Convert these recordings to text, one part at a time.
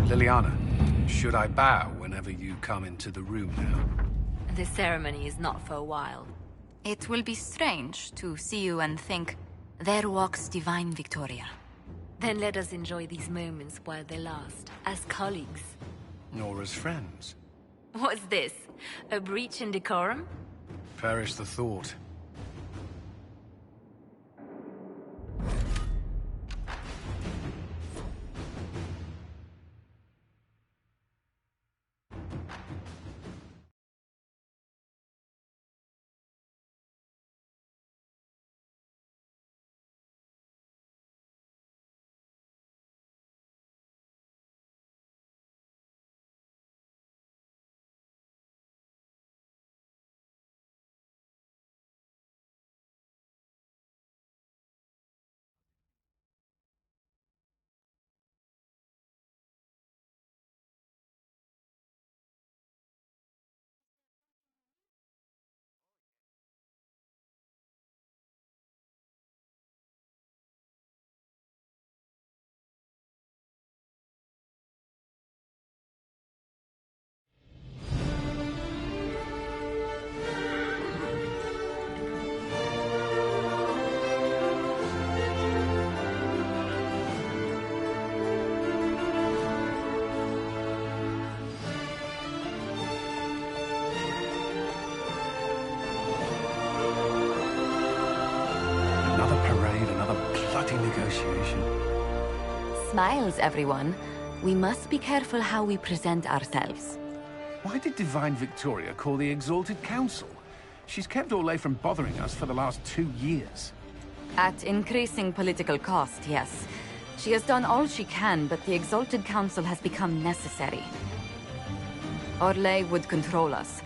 Liliana, should I bow whenever you come into the room now? The ceremony is not for a while. It will be strange to see you and think, there walks Divine Victoria. Then let us enjoy these moments while they last, as colleagues. Nor as friends. What's this? A breach in decorum? Perish the thought. Negotiation. Smiles, everyone. We must be careful how we present ourselves. Why did Divine Victoria call the Exalted Council? She's kept Orlais from bothering us for the last 2 years. At increasing political cost, yes. She has done all she can, but the Exalted Council has become necessary. Orlais would control us,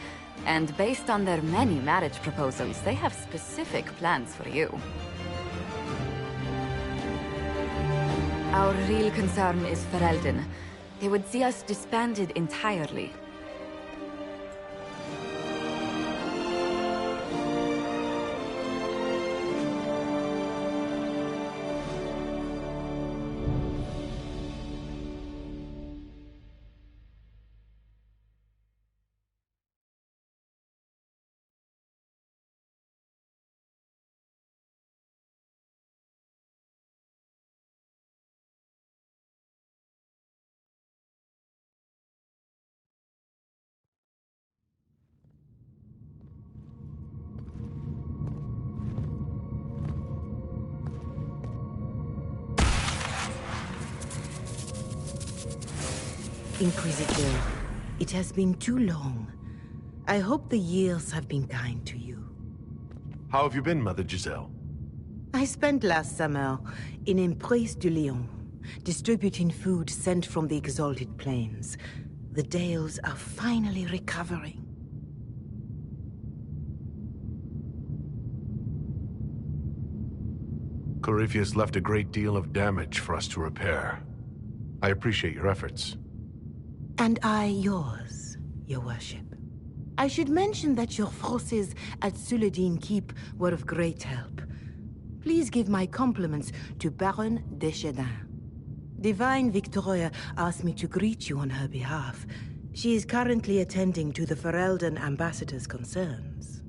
and based on their many marriage proposals, they have specific plans for you. Our real concern is Ferelden. They would see us disbanded entirely. Inquisitor, it has been too long. I hope the years have been kind to you. How have you been, Mother Giselle? I spent last summer in Emprise de Lyon, distributing food sent from the Exalted Plains. The Dales are finally recovering. Corypheus left a great deal of damage for us to repair. I appreciate your efforts. And I yours, your worship. I should mention that your forces at Suladin Keep were of great help. Please give my compliments to Baron Deschedin. Divine Victoria asked me to greet you on her behalf. She is currently attending to the Ferelden ambassador's concerns.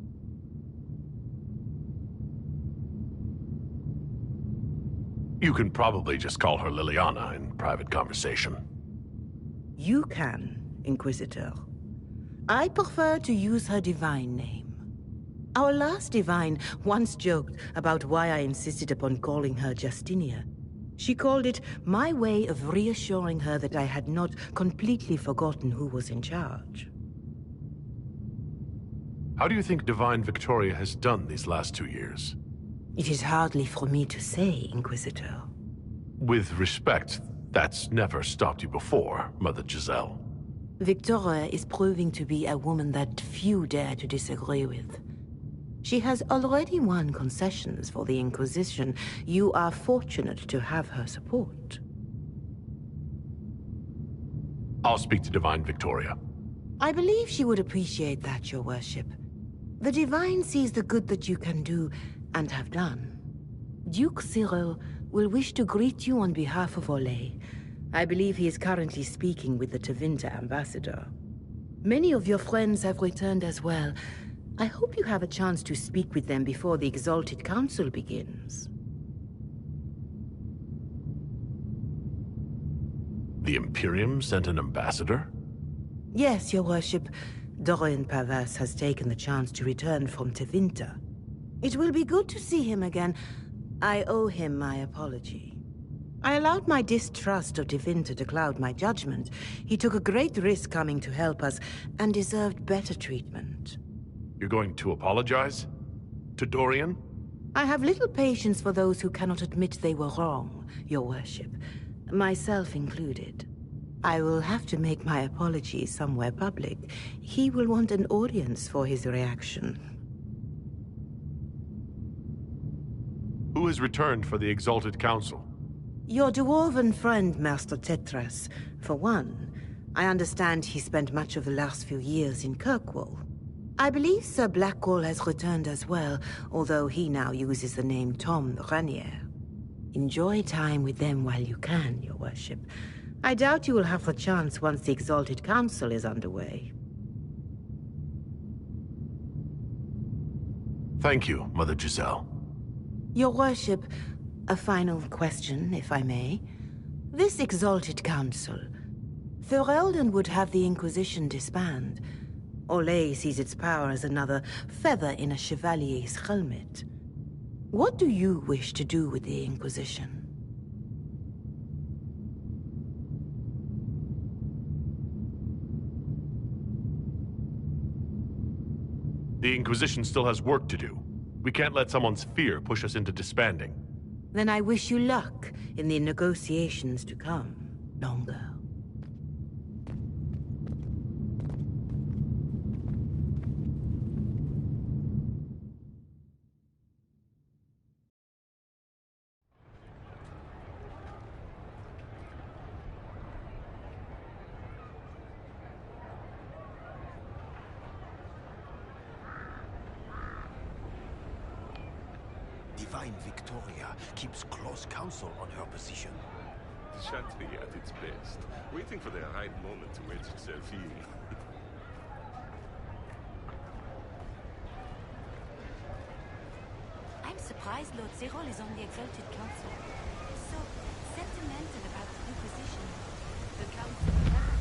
You can probably just call her Liliana in private conversation. You can, Inquisitor. I prefer to use her divine name. Our last divine once joked about why I insisted upon calling her Justinia. She called it my way of reassuring her that I had not completely forgotten who was in charge. How do you think Divine Victoria has done these last 2 years? It is hardly for me to say, Inquisitor. With respect, that's never stopped you before, Mother Giselle. Victoria is proving to be a woman that few dare to disagree with. She has already won concessions for the Inquisition. You are fortunate to have her support. I'll speak to Divine Victoria. I believe she would appreciate that, your worship. The Divine sees the good that you can do and have done. Duke Cyril will wish to greet you on behalf of Orlais. I believe he is currently speaking with the Tevinter ambassador. Many of your friends have returned as well. I hope you have a chance to speak with them before the Exalted Council begins. The Imperium sent an ambassador? Yes, your worship. Dorian Pavas has taken the chance to return from Tevinter. It will be good to see him again. I owe him my apology. I allowed my distrust of Tevinter to cloud my judgment. He took a great risk coming to help us, and deserved better treatment. You're going to apologize? To Dorian? I have little patience for those who cannot admit they were wrong, your worship. Myself included. I will have to make my apology somewhere public. He will want an audience for his reaction. Who has returned for the Exalted Council? Your dwarven friend, Master Tetras. For one, I understand he spent much of the last few years in Kirkwall. I believe Sir Blackwall has returned as well, although he now uses the name Tom Ranier. Enjoy time with them while you can, your worship. I doubt you will have the chance once the Exalted Council is underway. Thank you, Mother Giselle. Your worship, a final question, if I may. This Exalted Council, Ferelden would have the Inquisition disband. Olay sees its power as another feather in a chevalier's helmet. What do you wish to do with the Inquisition? The Inquisition still has work to do. We can't let someone's fear push us into disbanding. Then I wish you luck in the negotiations to come, Longo. Divine Victoria keeps close counsel on her position. Chantry at its best, waiting for the right moment to wedge itself in. I'm surprised Lord Cyril is on the Exalted Council. So sentimental about the Inquisition. The Council of Heaven.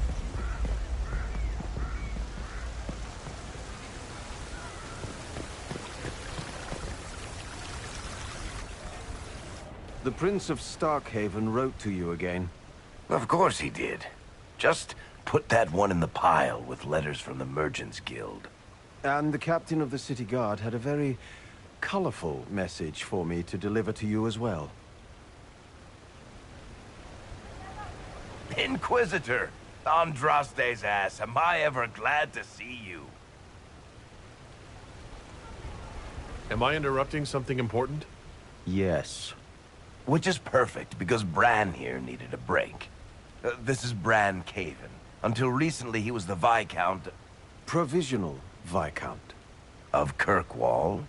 The Prince of Starkhaven wrote to you again. Of course he did. Just put that one in the pile with letters from the Merchants Guild. And the captain of the city guard had a very colorful message for me to deliver to you as well. Inquisitor! Andraste's ass, am I ever glad to see you? Am I interrupting something important? Yes. Which is perfect, because Bran here needed a break. This is Bran Caven. Until recently, he was the Viscount... Provisional Viscount. Of Kirkwall.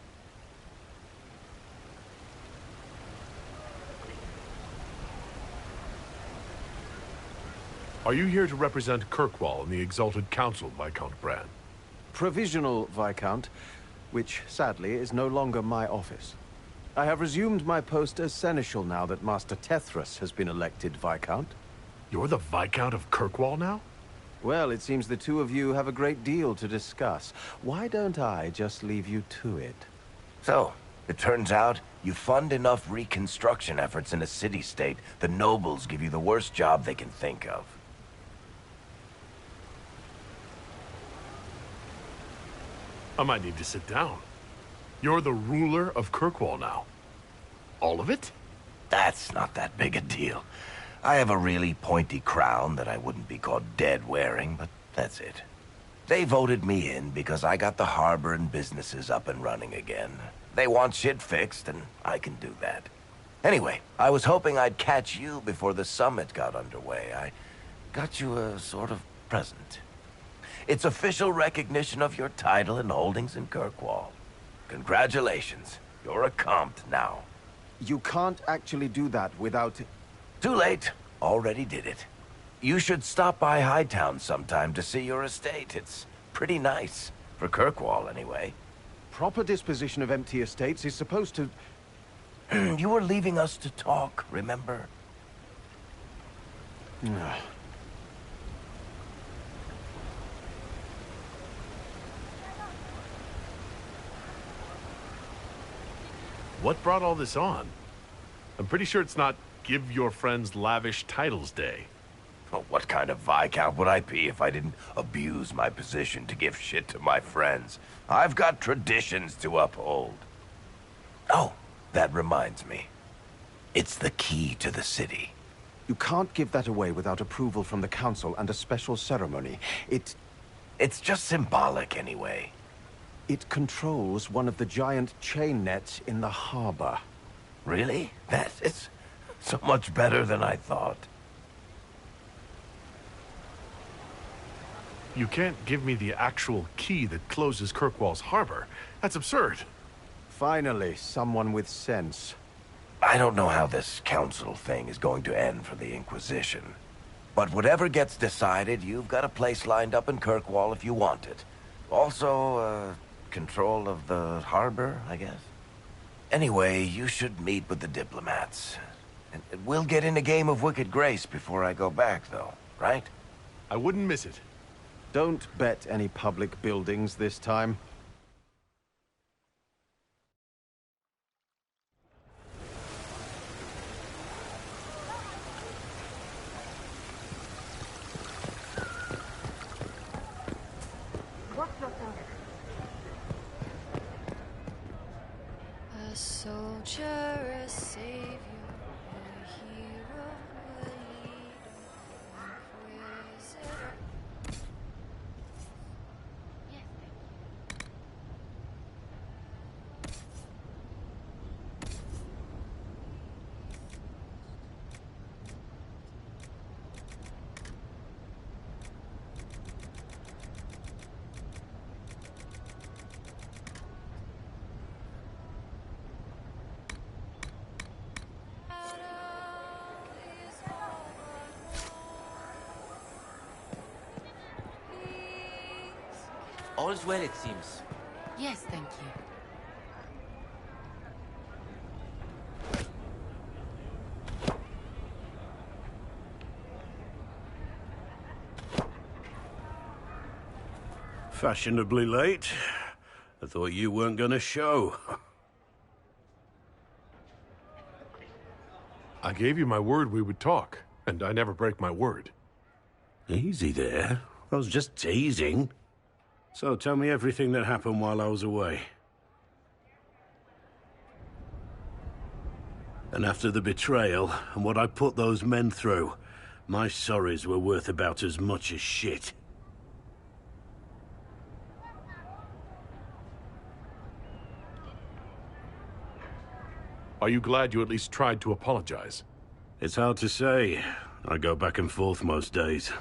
Are you here to represent Kirkwall in the Exalted Council, Viscount Bran? Provisional Viscount, which sadly is no longer my office. I have resumed my post as Seneschal now that Master Tethrus has been elected Viscount. You're the Viscount of Kirkwall now? Well, it seems the two of you have a great deal to discuss. Why don't I just leave you to it? So, it turns out you fund enough reconstruction efforts in a city-state, the nobles give you the worst job they can think of. I might need to sit down. You're the ruler of Kirkwall now. All of it? That's not that big a deal. I have a really pointy crown that I wouldn't be caught dead wearing, but that's it. They voted me in because I got the harbor and businesses up and running again. They want shit fixed, and I can do that. Anyway, I was hoping I'd catch you before the summit got underway. I got you a sort of present. It's official recognition of your title and holdings in Kirkwall. Congratulations. You're a compt now. You can't actually do that without... Too late. already did it. You should stop by Hightown sometime to see your estate. It's pretty nice. For Kirkwall, anyway. Proper disposition of empty estates is supposed to... You were leaving us to talk, remember? What brought all this on? I'm pretty sure it's not Give Your Friends Lavish Titles Day. Well, what kind of Viscount would I be if I didn't abuse my position to give shit to my friends? I've got traditions to uphold. Oh, that reminds me. It's the key to the city. You can't give that away without approval from the council and a special ceremony. It's just symbolic anyway. It controls one of the giant chain nets in the harbor. Really? That is so much better than I thought. You can't give me the actual key that closes Kirkwall's harbor. That's absurd. Finally, someone with sense. I don't know how this council thing is going to end for the Inquisition. But whatever gets decided, you've got a place lined up in Kirkwall if you want it. Also, control of the harbor, I guess. Anyway, you should meet with the diplomats. And we'll get in a game of Wicked Grace before I go back, though, right? I wouldn't miss it. Don't bet any public buildings this time. A soldier, a savior, a hero, a leader, a inquisitor. All is well, it seems. Yes, thank you. Fashionably late. I thought you weren't gonna show. I gave you my word we would talk, and I never break my word. Easy there. I was just teasing. So tell me everything that happened while I was away. And after the betrayal, and what I put those men through, my sorries were worth about as much as shit. Are you glad you at least tried to apologize? It's hard to say. I go back and forth most days.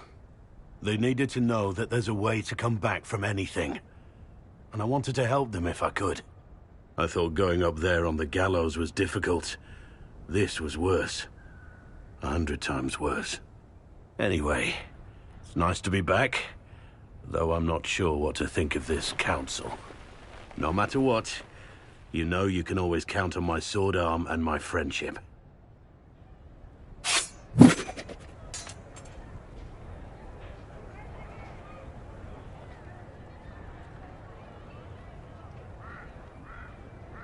They needed to know that there's a way to come back from anything. And I wanted to help them if I could. I thought going up there on the gallows was difficult. This was worse. 100 times worse. Anyway, it's nice to be back. Though I'm not sure what to think of this council. No matter what, you know you can always count on my sword arm and my friendship.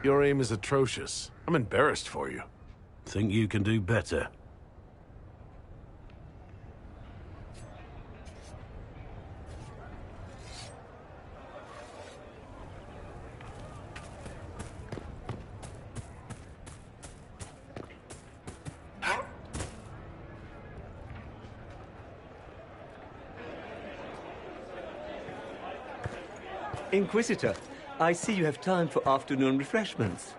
Your aim is atrocious. I'm embarrassed for you. Think you can do better? Inquisitor, I see you have time for afternoon refreshments.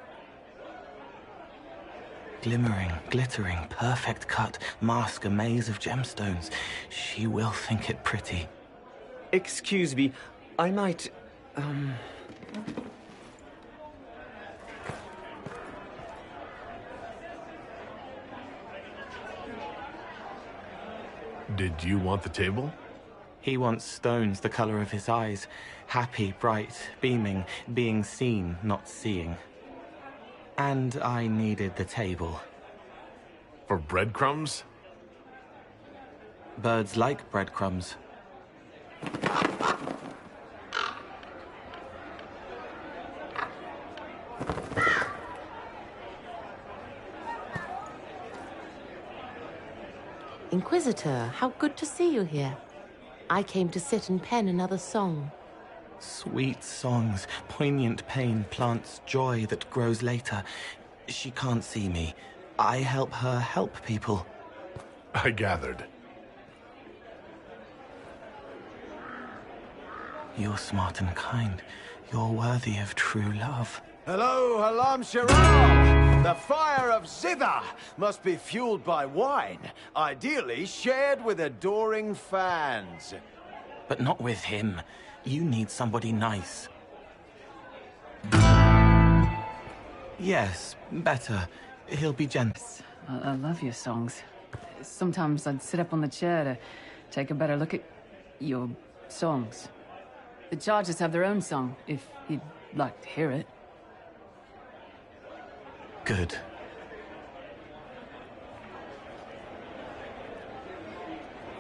Glimmering, glittering, perfect cut, mask a maze of gemstones. She will think it pretty. Excuse me, I might, Did you want the table? He wants stones the color of his eyes. Happy, bright, beaming, being seen, not seeing. And I needed the table. For breadcrumbs? Birds like breadcrumbs. Inquisitor, how good to see you here. I came to sit and pen another song. Sweet songs, poignant pain plants joy that grows later. She can't see me. I help her help people. I gathered. You're smart and kind. You're worthy of true love. Hello, Halam Shiraz! The fire of Zither must be fueled by wine, ideally shared with adoring fans. But not with him. You need somebody nice. Yes, better. He'll be gentle. I love your songs. Sometimes I'd sit up on the chair to take a better look at your songs. The Chargers have their own song, if you'd like to hear it. Good.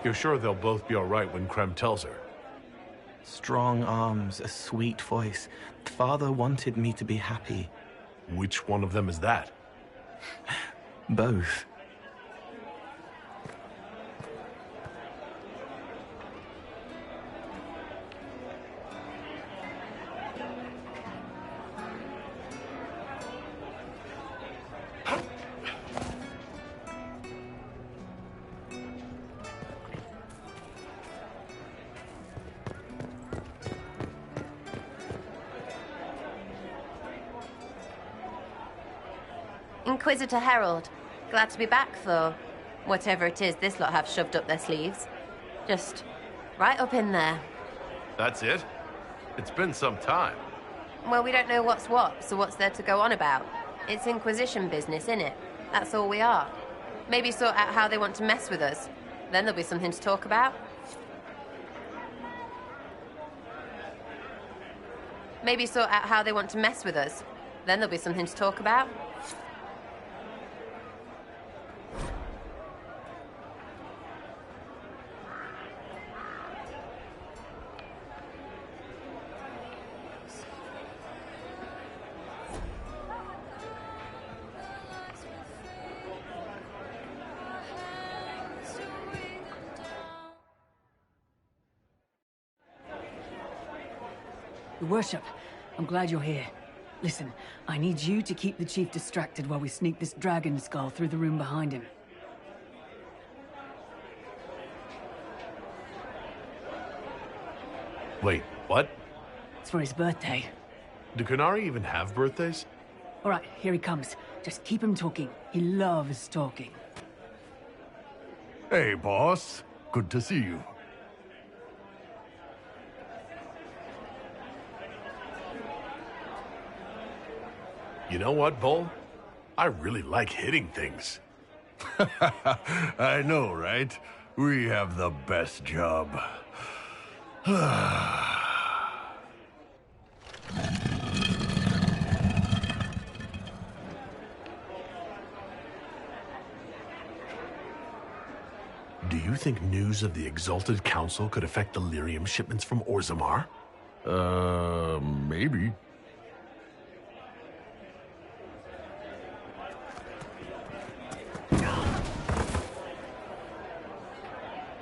You're sure they'll both be all right when Krem tells her? Strong arms, a sweet voice. Father wanted me to be happy. Which one of them is that? Both. Inquisitor Herald. Glad to be back, though. Whatever it is this lot have shoved up their sleeves. Just right up in there. That's it? It's been some time. Well, we don't know what's what, so what's there to go on about? It's Inquisition business, innit? That's all we are. Maybe sort out how they want to mess with us. Then there'll be something to talk about. Maybe sort out how they want to mess with us. Then there'll be something to talk about. Your Worship, I'm glad you're here. Listen, I need you to keep the Chief distracted while we sneak this dragon skull through the room behind him. Wait, what? It's for his birthday. Do Qunari even have birthdays? All right, here he comes. Just keep him talking. He loves talking. Hey, boss. Good to see you. You know what, Bull? I really like hitting things. I know, right? We have the best job. Do you think news of the Exalted Council could affect the lyrium shipments from Orzammar? Maybe.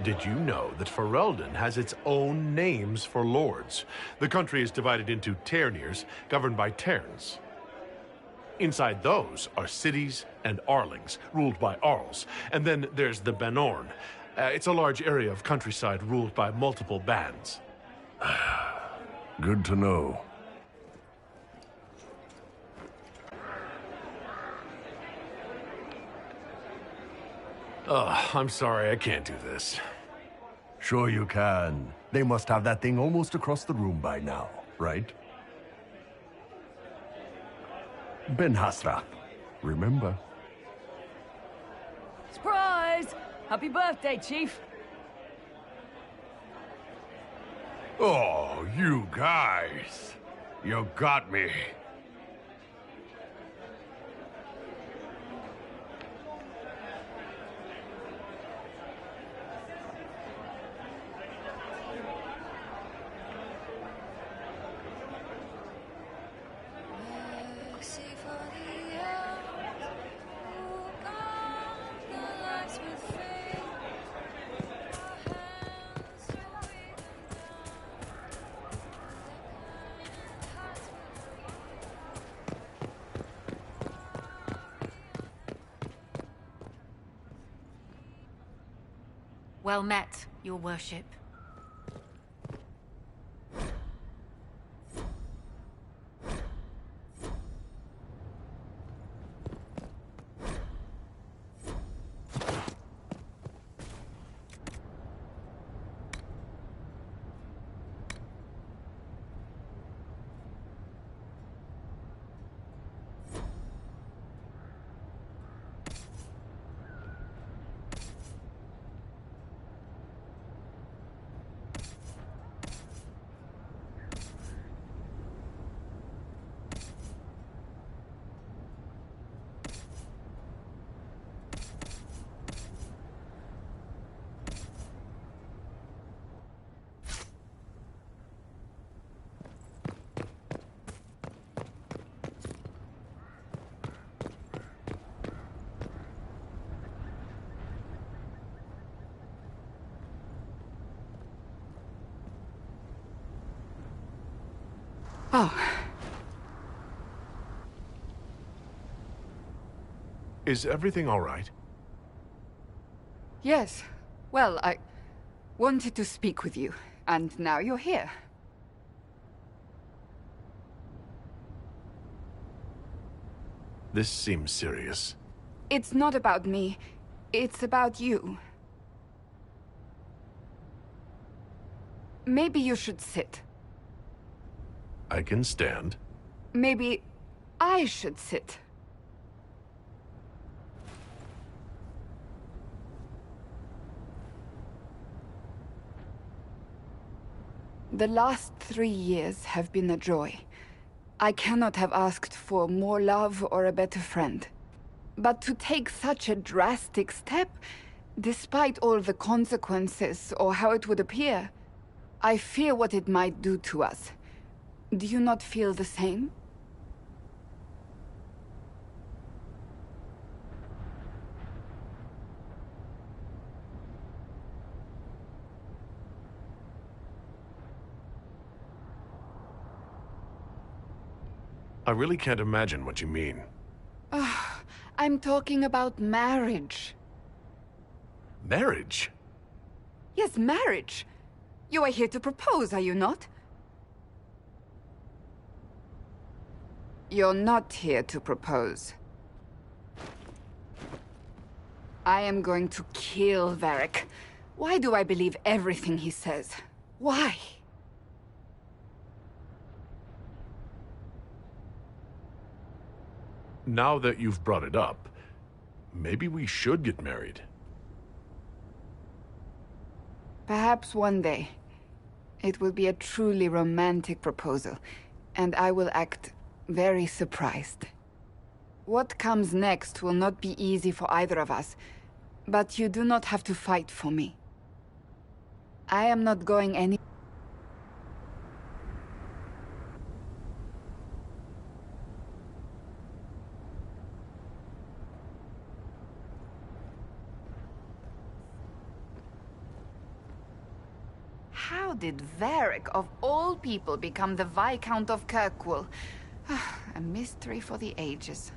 Did you know that Ferelden has its own names for lords? The country is divided into Ternirs, governed by Terns. Inside those are cities and Arlings, ruled by Arls. And then there's the Banorn. It's a large area of countryside ruled by multiple bands. Good to know. I'm sorry, I can't do this. Sure you can. They must have that thing almost across the room by now, right? Ben Hasrath, remember? Surprise! Happy birthday, Chief! Oh, you guys. You got me. Well met, your worship. Oh. Is everything all right? Yes. Well, I wanted to speak with you, and now you're here. This seems serious. It's not about me. It's about you. Maybe you should sit. I can stand. Maybe I should sit. The last 3 years have been a joy. I cannot have asked for more love or a better friend. But to take such a drastic step, despite all the consequences or how it would appear, I fear what it might do to us. Do you not feel the same? I really can't imagine what you mean. I'm talking about marriage. Marriage? Yes, marriage. You are here to propose, are you not? You're not here to propose. I am going to kill Varric. Why do I believe everything he says? Why? Now that you've brought it up, maybe we should get married. Perhaps one day. It will be a truly romantic proposal, and I will act very surprised. What comes next will not be easy for either of us, but you do not have to fight for me. I am not going any... How did Varric, of all people, become the Viscount of Kirkwall? A mystery for the ages.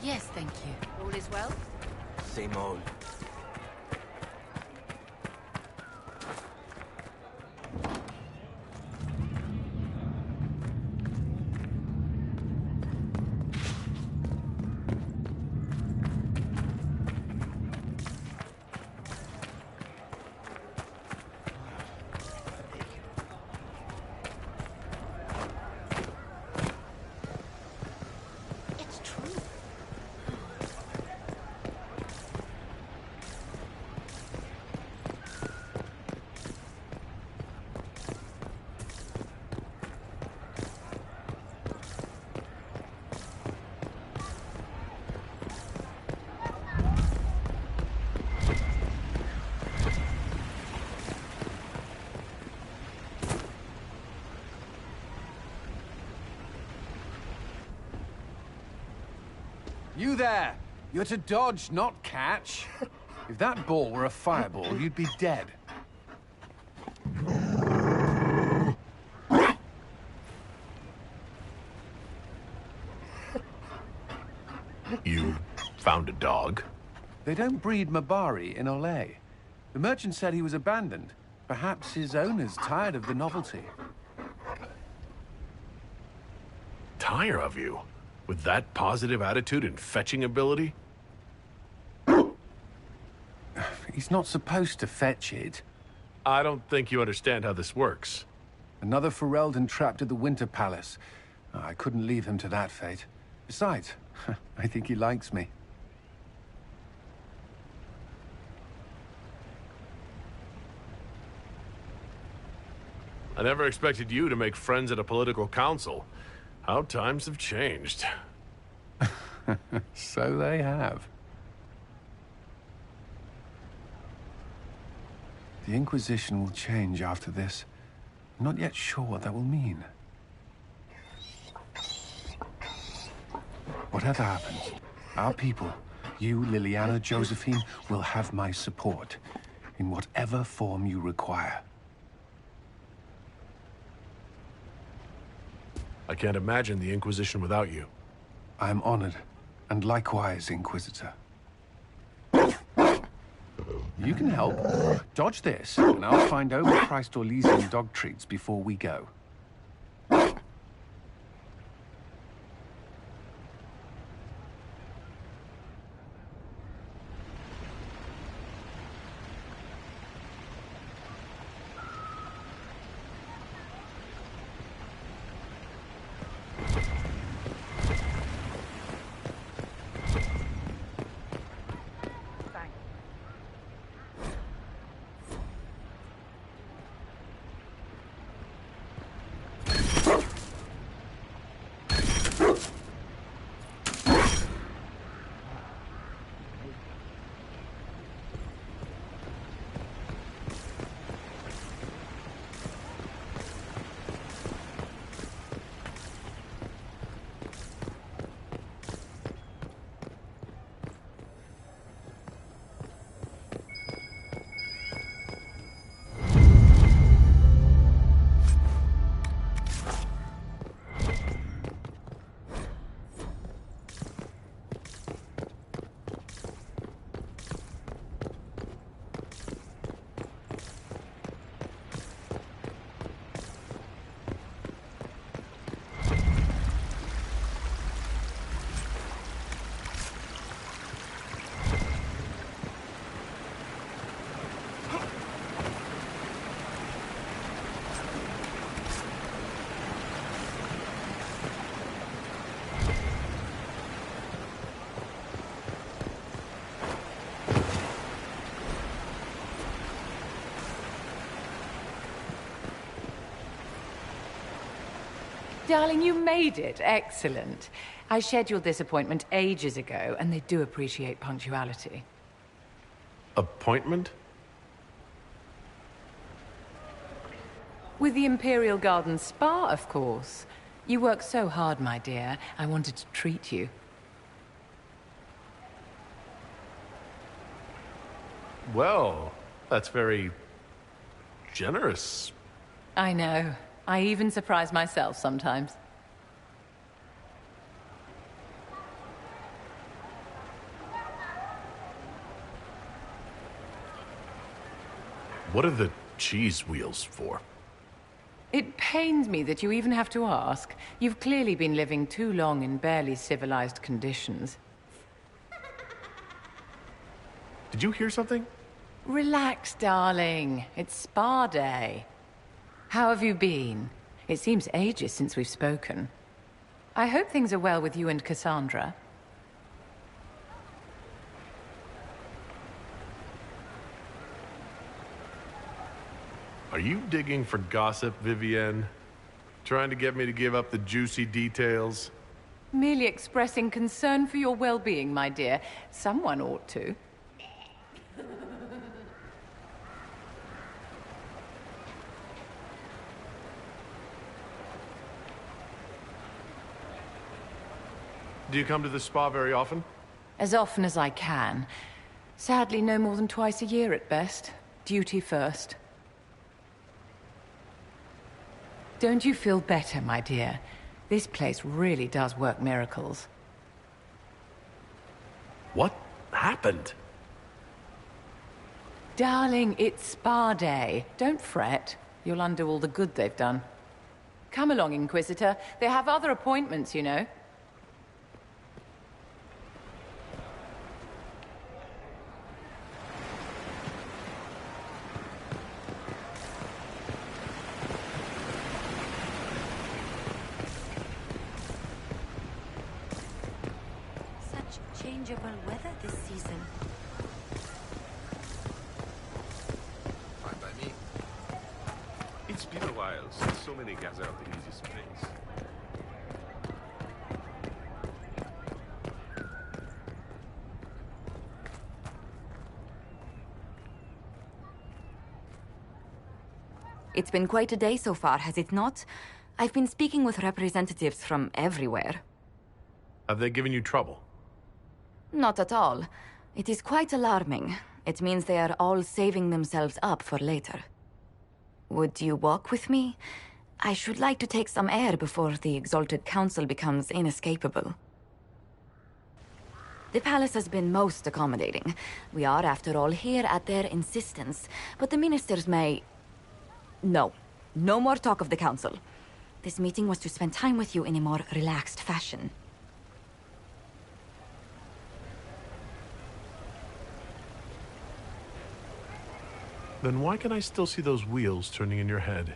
Yes, thank you. All is well? Same old. It's true. You there! You're to dodge, not catch. If that ball were a fireball, you'd be dead. You found a dog? They don't breed Mabari in Olay. The merchant said he was abandoned. Perhaps his owner's tired of the novelty. Tire of you? With that positive attitude and fetching ability? He's not supposed to fetch it. I don't think you understand how this works. Another Ferelden trapped at the Winter Palace. I couldn't leave him to that fate. Besides, I think he likes me. I never expected you to make friends at a political council. How times have changed. So they have. The Inquisition will change after this. I'm not yet sure what that will mean. Whatever happens, our people, you, Liliana, Josephine, will have my support in whatever form you require. I can't imagine the Inquisition without you. I am honored, and likewise, Inquisitor. You can help. Dodge this, and I'll find overpriced Orlesian dog treats before we go. Darling, you made it. Excellent. I scheduled this appointment ages ago, and they do appreciate punctuality. Appointment? With the Imperial Garden Spa, of course. You work so hard, my dear. I wanted to treat you. Well, that's very generous. I know. I even surprise myself sometimes. What are the cheese wheels for? It pains me that you even have to ask. You've clearly been living too long in barely civilized conditions. Did you hear something? Relax, darling. It's spa day. How have you been? It seems ages since we've spoken. I hope things are well with you and Cassandra. Are you digging for gossip, Vivienne? Trying to get me to give up the juicy details? Merely expressing concern for your well-being, my dear. Someone ought to. Do you come to the spa very often? As often as I can. Sadly, no more than twice a year at best. Duty first. Don't you feel better, my dear? This place really does work miracles. What happened? Darling, it's spa day. Don't fret. You'll undo all the good they've done. Come along, Inquisitor. They have other appointments, you know. Changeable weather this season. Fine by me. It's been a while since so many gather at the easy springs. It's been quite a day so far, has it not? I've been speaking with representatives from everywhere. Have they given you trouble? Not at all. It is quite alarming. It means they are all saving themselves up for later. Would you walk with me? I should like to take some air before the Exalted Council becomes inescapable. The palace has been most accommodating. We are, after all, here at their insistence. But the ministers may... No. No more talk of the council. This meeting was to spend time with you in a more relaxed fashion. Then why can I still see those wheels turning in your head?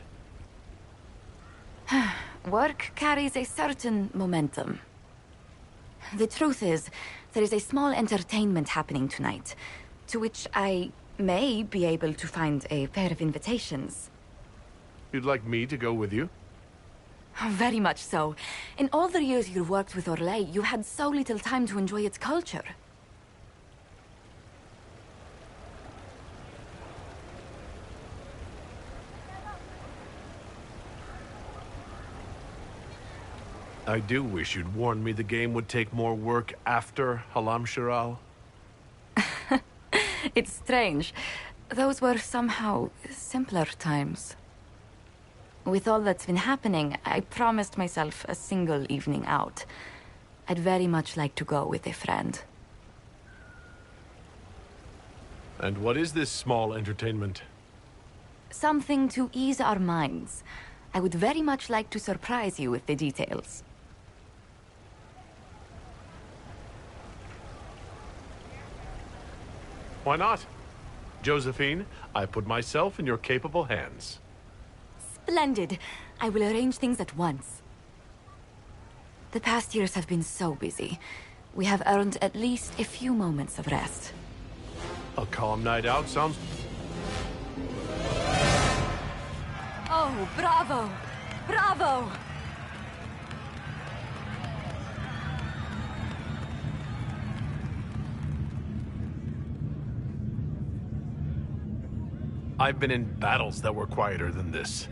Work carries a certain momentum. The truth is, there is a small entertainment happening tonight, to which I may be able to find a pair of invitations. You'd like me to go with you? Very much so. In all the years you've worked with Orlais, you had so little time to enjoy its culture. I do wish you'd warned me the game would take more work after Halam Shiral. It's strange. Those were somehow simpler times. With all that's been happening, I promised myself a single evening out. I'd very much like to go with a friend. And what is this small entertainment? Something to ease our minds. I would very much like to surprise you with the details. Why not? Josephine, I put myself in your capable hands. Splendid. I will arrange things at once. The past years have been so busy. We have earned at least a few moments of rest. A calm night out sounds... Oh, bravo! Bravo! I've been in battles that were quieter than this.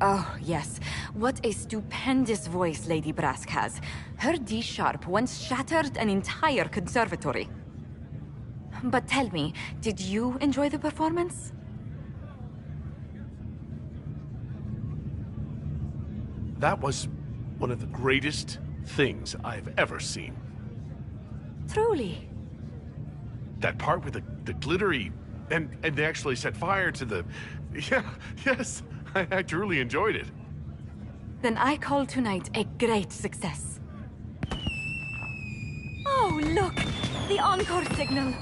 Oh, yes. What a stupendous voice Lady Brask has. Her D-sharp once shattered an entire conservatory. But tell me, did you enjoy the performance? That was one of the greatest things I've ever seen. Truly. That part with the glittery And they actually set fire to the... Yeah, yes, I truly enjoyed it. Then I call tonight a great success. Oh, look! The encore signal!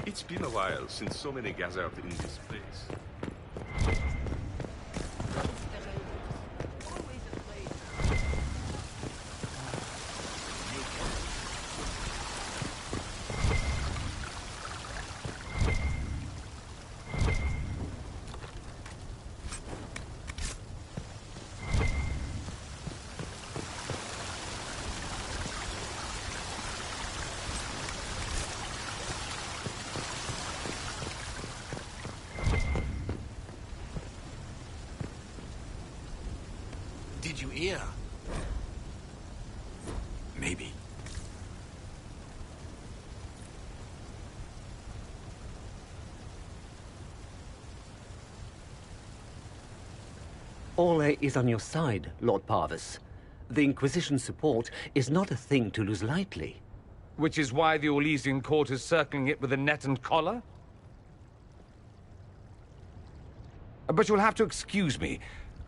It's been a while since so many gathered in this place. Did you hear? Maybe. Ole is on your side, Lord Parvis. The Inquisition support is not a thing to lose lightly. Which is why the Orlesian court is circling it with a net and collar? But you'll have to excuse me.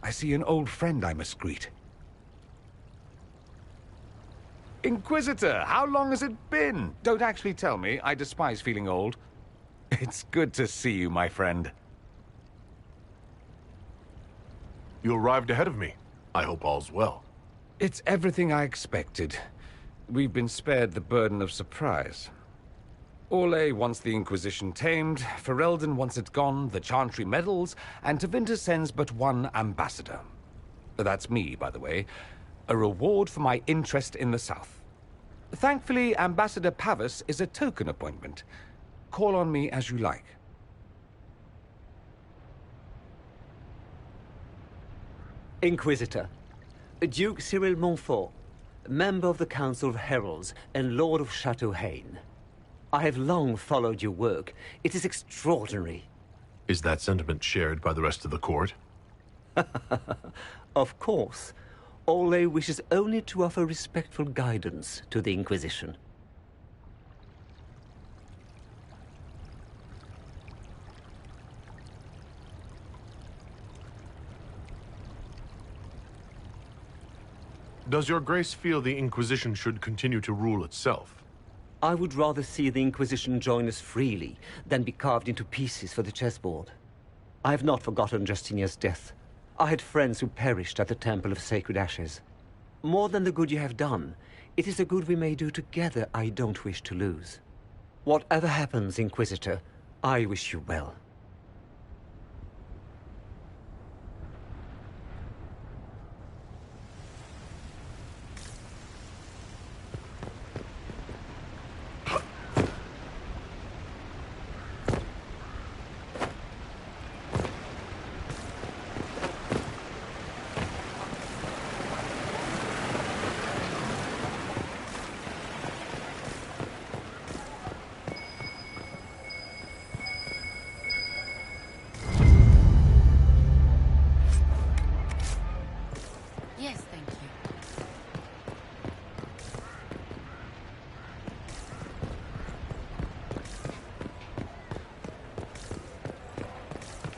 I see an old friend I must greet. Inquisitor, how long has it been? Don't actually tell me. I despise feeling old. It's good to see you, my friend. You arrived ahead of me. I hope all's well. It's everything I expected. We've been spared the burden of surprise. Orlais wants the Inquisition tamed, Ferelden wants it gone, the Chantry meddles, and Tevinter sends but one ambassador. That's me, by the way. A reward for my interest in the South. Thankfully, Ambassador Pavis is a token appointment. Call on me as you like. Inquisitor, Duke Cyril Montfort, member of the Council of Heralds and Lord of Chateau Haine. I have long followed your work. It is extraordinary. Is that sentiment shared by the rest of the court? Of course. Ole wishes only to offer respectful guidance to the Inquisition. Does your grace feel the Inquisition should continue to rule itself? I would rather see the Inquisition join us freely than be carved into pieces for the chessboard. I have not forgotten Justinia's death. I had friends who perished at the Temple of Sacred Ashes. More than the good you have done, it is a good we may do together I don't wish to lose. Whatever happens, Inquisitor, I wish you well. Yes, thank you.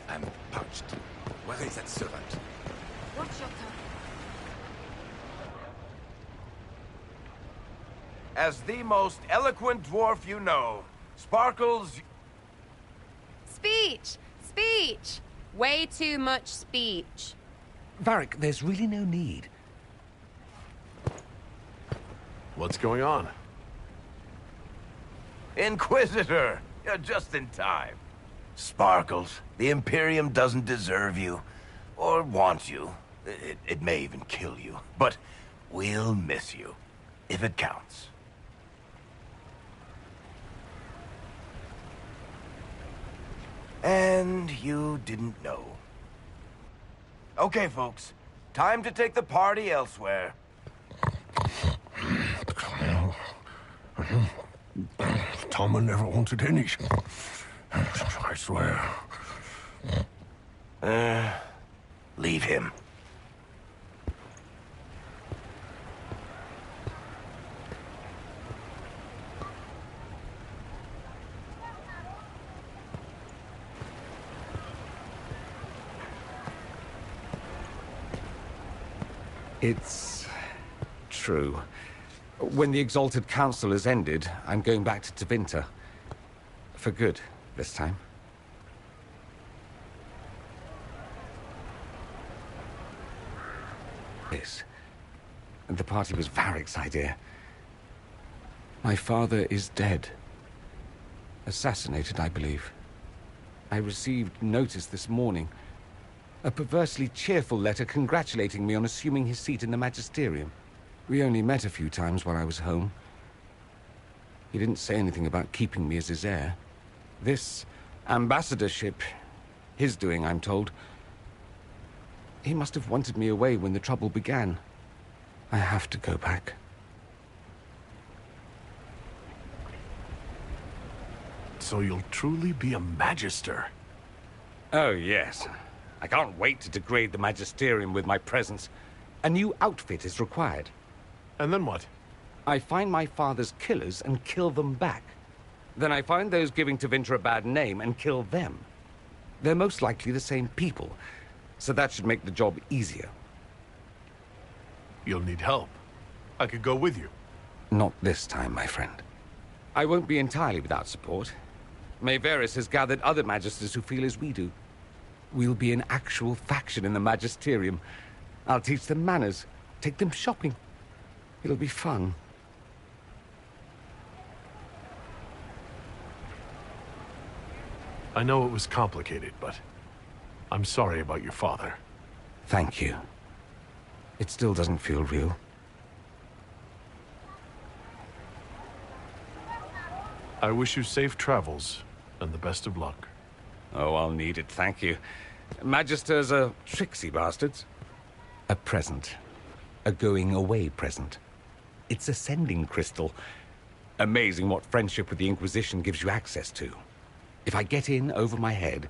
I'm parched. Where is that servant? Watch your tongue. As the most eloquent dwarf you know, Sparkles... Speech! Speech! Way too much speech. Varric, there's really no need. What's going on? Inquisitor! You're just in time. Sparkles, the Imperium doesn't deserve you. Or want you. It may even kill you. But we'll miss you. If it counts. And you didn't know. Okay, folks. Time to take the party elsewhere. Tama never wanted any. I swear. Leave him. It's true. When the Exalted Council has ended, I'm going back to Tevinter. For good, this time. Yes. The party was Varric's idea. My father is dead. Assassinated, I believe. I received notice this morning. A perversely cheerful letter congratulating me on assuming his seat in the Magisterium. We only met a few times while I was home. He didn't say anything about keeping me as his heir. This ambassadorship, his doing, I'm told. He must have wanted me away when the trouble began. I have to go back. So you'll truly be a Magister? Oh, yes. I can't wait to degrade the Magisterium with my presence. A new outfit is required. And then what? I find my father's killers and kill them back. Then I find those giving Tevinter a bad name and kill them. They're most likely the same people, so that should make the job easier. You'll need help. I could go with you. Not this time, my friend. I won't be entirely without support. Maevaris has gathered other Magisters who feel as we do. We'll be an actual faction in the Magisterium. I'll teach them manners, take them shopping. It'll be fun. I know it was complicated, but I'm sorry about your father. Thank you. It still doesn't feel real. I wish you safe travels and the best of luck. Oh, I'll need it, thank you. Magisters are tricksy bastards. A present. A going-away present. It's a sending crystal. Amazing what friendship with the Inquisition gives you access to. If I get in over my head,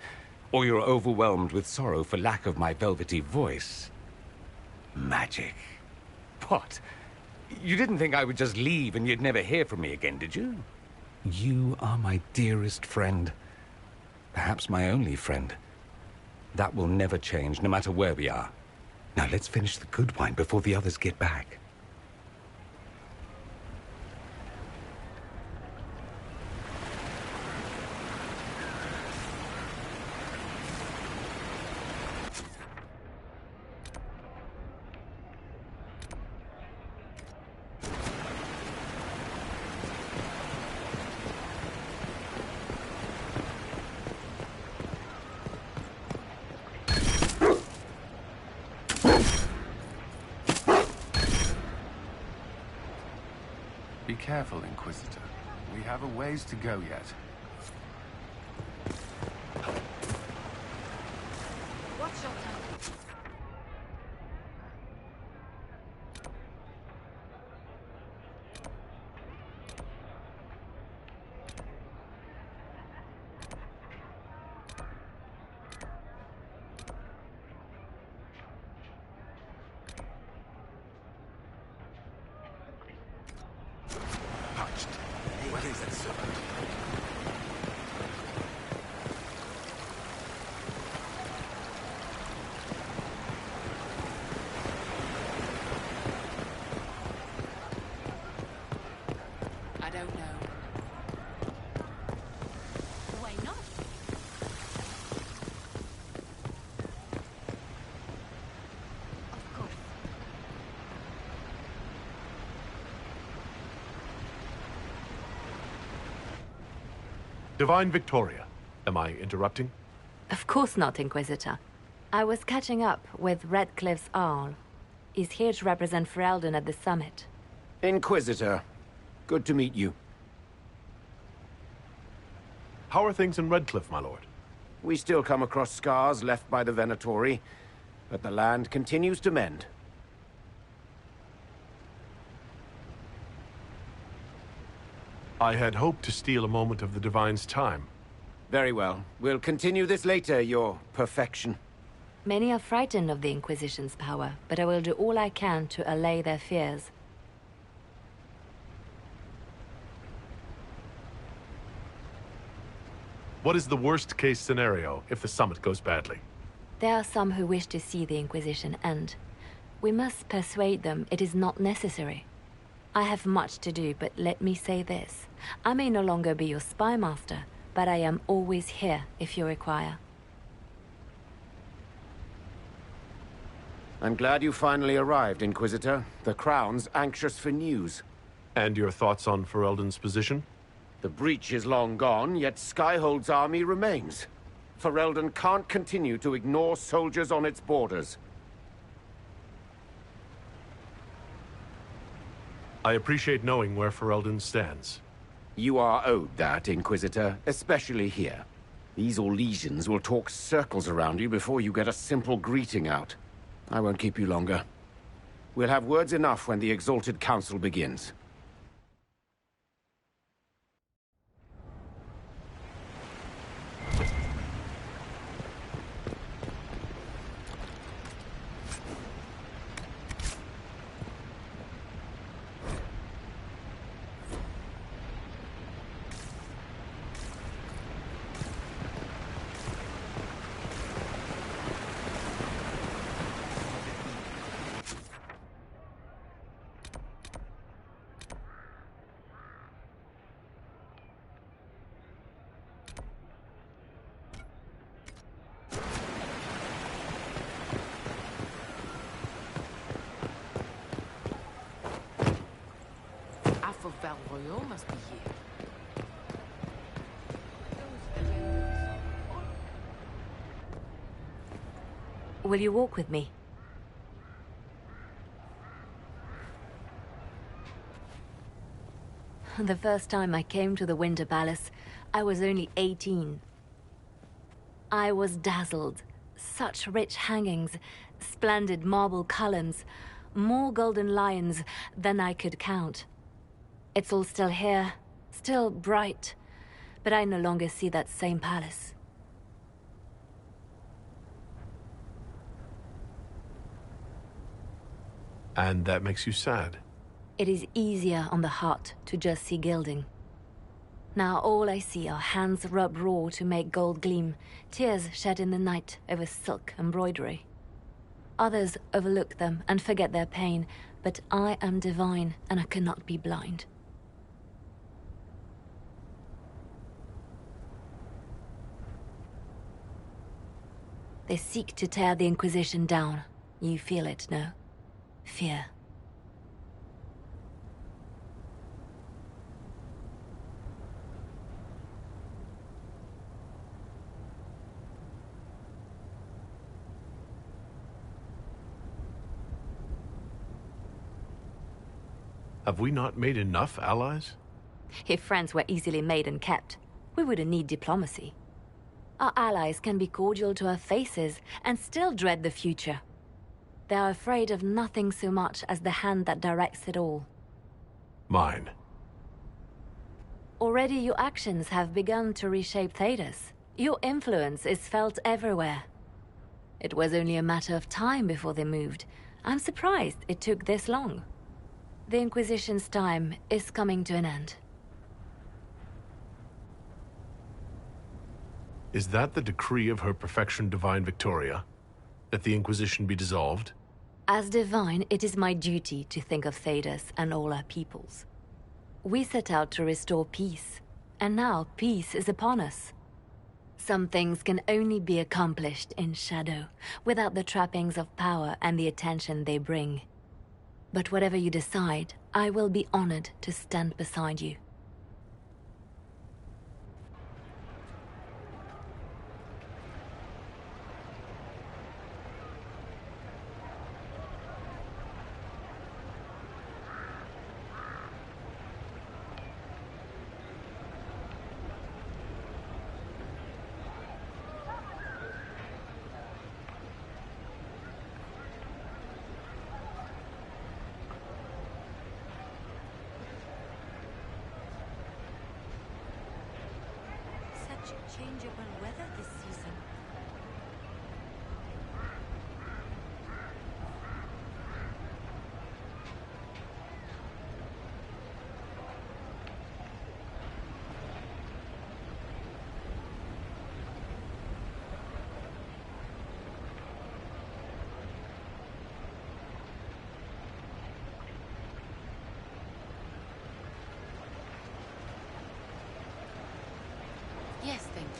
or you're overwhelmed with sorrow for lack of my velvety voice... magic. What? You didn't think I would just leave and you'd never hear from me again, did you? You are my dearest friend. Perhaps my only friend. That will never change, no matter where we are. Now let's finish the good wine before the others get back. Be careful, Inquisitor. We have a ways to go yet. Watch your tongue. What is that servant? I don't know. Why not? Of course. Divine Victoria, am I interrupting? Of course not, Inquisitor. I was catching up with Redcliffe's Arl. He's here to represent Ferelden at the summit. Inquisitor, good to meet you. How are things in Redcliffe, my lord? We still come across scars left by the Venatori, but the land continues to mend. I had hoped to steal a moment of the Divine's time. Very well. We'll continue this later, your perfection. Many are frightened of the Inquisition's power, but I will do all I can to allay their fears. What is the worst-case scenario if the summit goes badly? There are some who wish to see the Inquisition end. We must persuade them it is not necessary. I have much to do, but let me say this. I may no longer be your spy master, but I am always here if you require. I'm glad you finally arrived, Inquisitor. The Crown's anxious for news. And your thoughts on Ferelden's position? The breach is long gone, yet Skyhold's army remains. Ferelden can't continue to ignore soldiers on its borders. I appreciate knowing where Ferelden stands. You are owed that, Inquisitor, especially here. These Orlesians will talk circles around you before you get a simple greeting out. I won't keep you longer. We'll have words enough when the Exalted Council begins. Val Royal must be here. Will you walk with me? The first time I came to the Winter Palace, I was only 18. I was dazzled. Such rich hangings, splendid marble columns, more golden lions than I could count. It's all still here, still bright, but I no longer see that same palace. And that makes you sad? It is easier on the heart to just see gilding. Now all I see are hands rubbed raw to make gold gleam, tears shed in the night over silk embroidery. Others overlook them and forget their pain, but I am divine and I cannot be blind. They seek to tear the Inquisition down. You feel it, no? Fear. Have we not made enough allies? If friends were easily made and kept, we wouldn't need diplomacy. Our allies can be cordial to our faces and still dread the future. They are afraid of nothing so much as the hand that directs it all. Mine. Already your actions have begun to reshape Thedas. Your influence is felt everywhere. It was only a matter of time before they moved. I'm surprised it took this long. The Inquisition's time is coming to an end. Is that the decree of Her Perfection Divine Victoria? That the Inquisition be dissolved? As divine, it is my duty to think of Thedas and all our peoples. We set out to restore peace, and now peace is upon us. Some things can only be accomplished in shadow, without the trappings of power and the attention they bring. But whatever you decide, I will be honored to stand beside you. Changeable weather this season. Yes, thank you.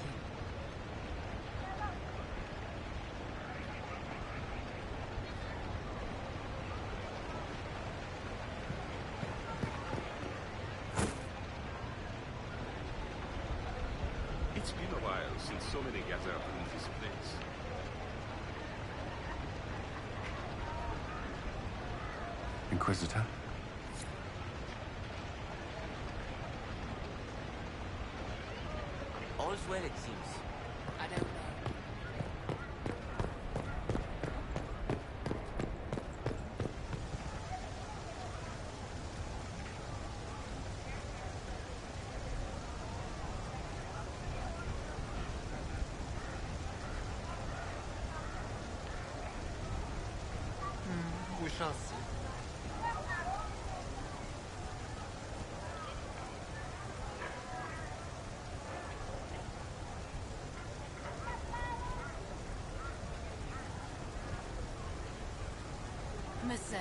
It's been a while since so many gathered in this place. Inquisitor? All's well, it seems. I don't know. We shall see. Monsieur.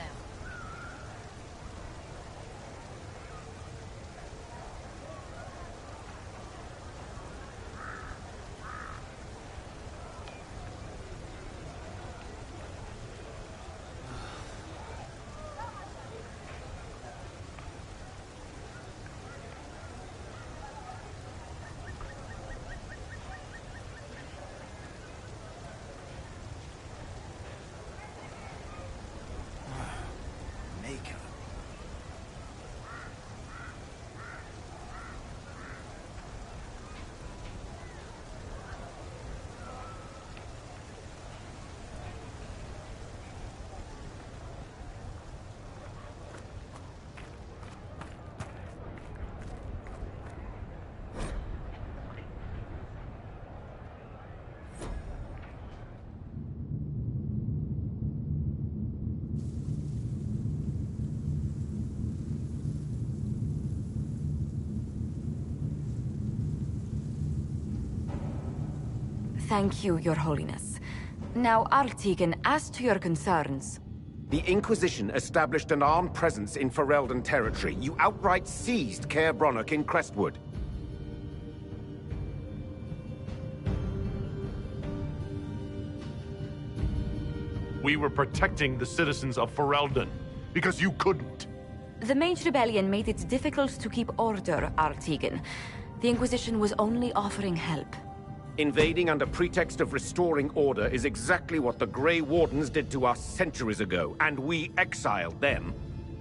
Thank you, Your Holiness. Now, Artigan, as to your concerns. The Inquisition established an armed presence in Ferelden territory. You outright seized Caer Bronach in Crestwood. We were protecting the citizens of Ferelden, because you couldn't. The Mage Rebellion made it difficult to keep order, Artigan. The Inquisition was only offering help. Invading under pretext of restoring order is exactly what the Grey Wardens did to us centuries ago, and we exiled them.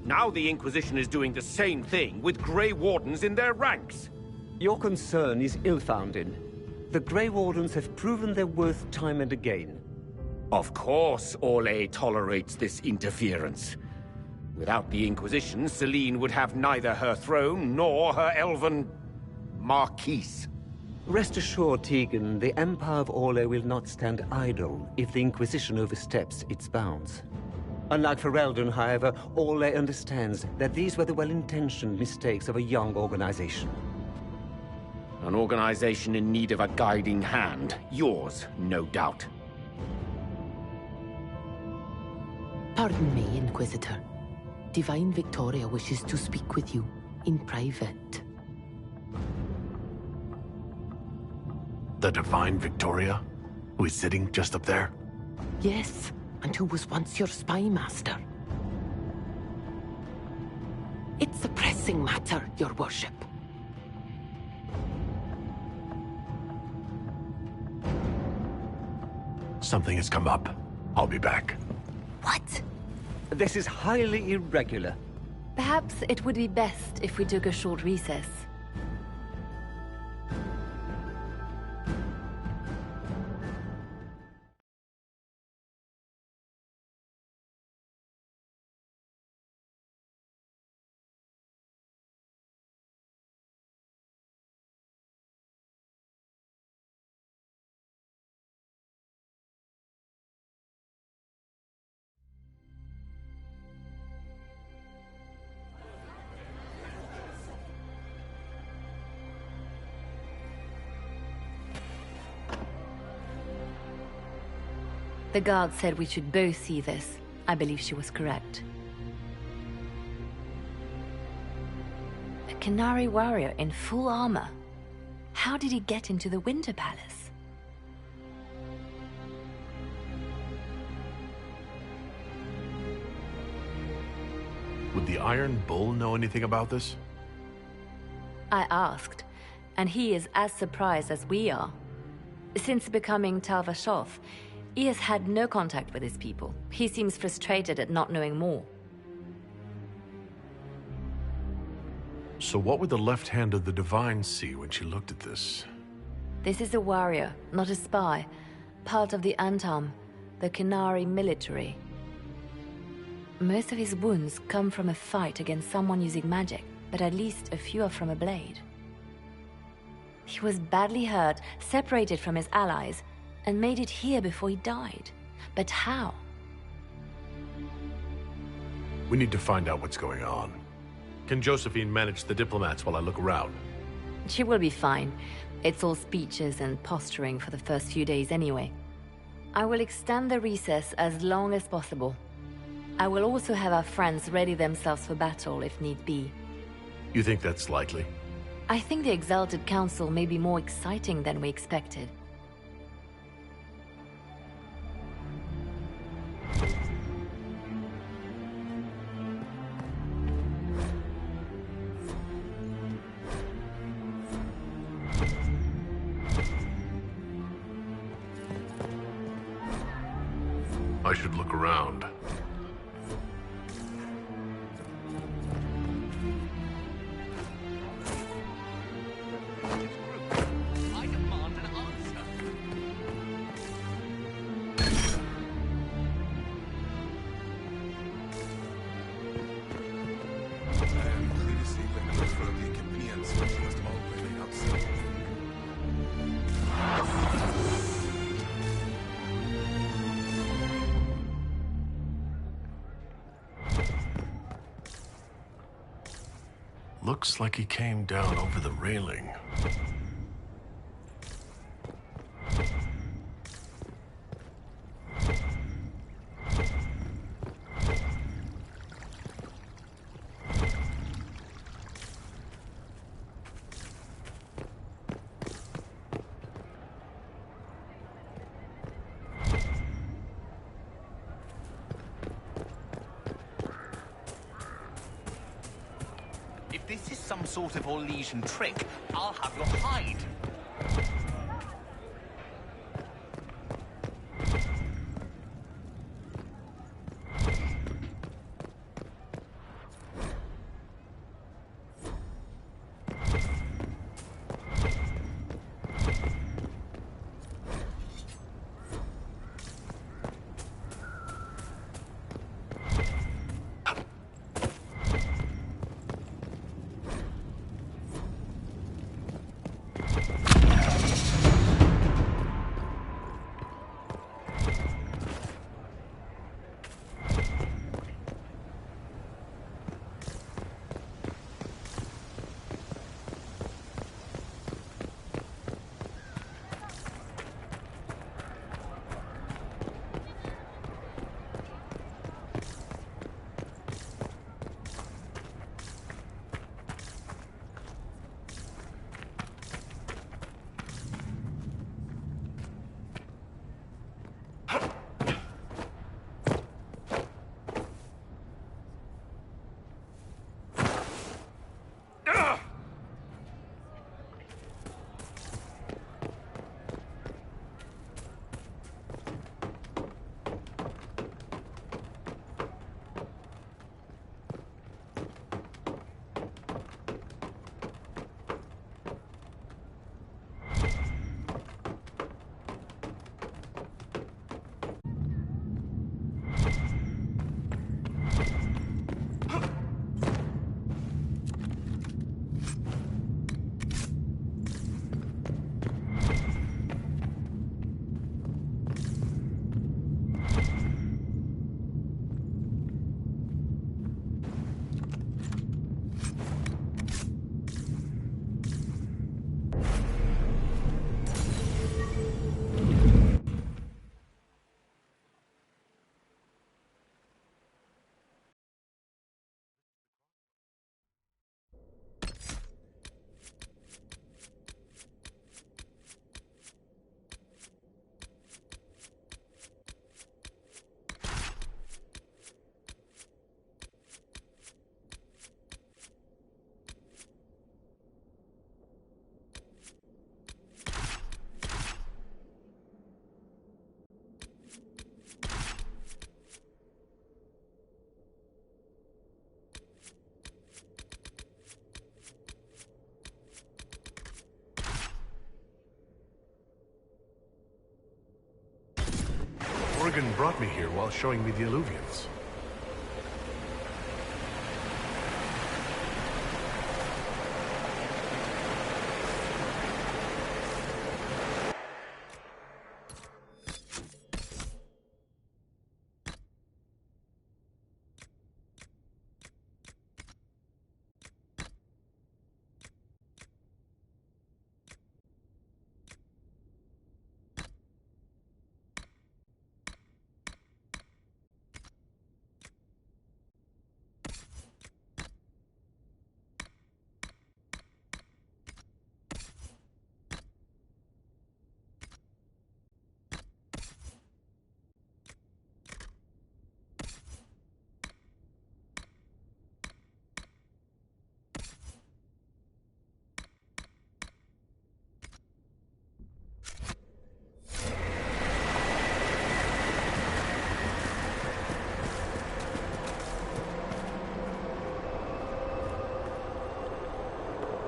Now the Inquisition is doing the same thing with Grey Wardens in their ranks. Your concern is ill-founded. The Grey Wardens have proven their worth time and again. Of course Orlais tolerates this interference. Without the Inquisition, Celine would have neither her throne nor her elven marquise. Rest assured, Tegan, the Empire of Orlais will not stand idle if the Inquisition oversteps its bounds. Unlike Ferelden, however, Orlais understands that these were the well-intentioned mistakes of a young organization. An organization in need of a guiding hand. Yours, no doubt. Pardon me, Inquisitor. Divine Victoria wishes to speak with you in private. The Divine Victoria? Who is sitting just up there? Yes, and who was once your spy master. It's a pressing matter, your worship. Something has come up. I'll be back. What? This is highly irregular. Perhaps it would be best if we took a short recess. The guard said we should both see this. I believe she was correct. A Canary warrior in full armor. How did he get into the Winter Palace? Would the Iron Bull know anything about this? I asked, and he is as surprised as we are. Since becoming Tal Vashoth, he has had no contact with his people. He seems frustrated at not knowing more. So what would the left hand of the Divine see when she looked at this? This is a warrior, not a spy. Part of the Antam, the Canary military. Most of his wounds come from a fight against someone using magic, but at least a few are from a blade. He was badly hurt, separated from his allies, and made it here before he died. But how? We need to find out what's going on. Can Josephine manage the diplomats while I look around? She will be fine. It's all speeches and posturing for the first few days anyway. I will extend the recess as long as possible. I will also have our friends ready themselves for battle if need be. You think that's likely? I think the Exalted Council may be more exciting than we expected. I should look around. I demand an answer. I am previously limited for the inconvenience which you must all remain outside. Looks like he came down over the railing. If this is some sort of Orlesian trick, I'll have your hide. Dragon brought me here while showing me the Illuvians.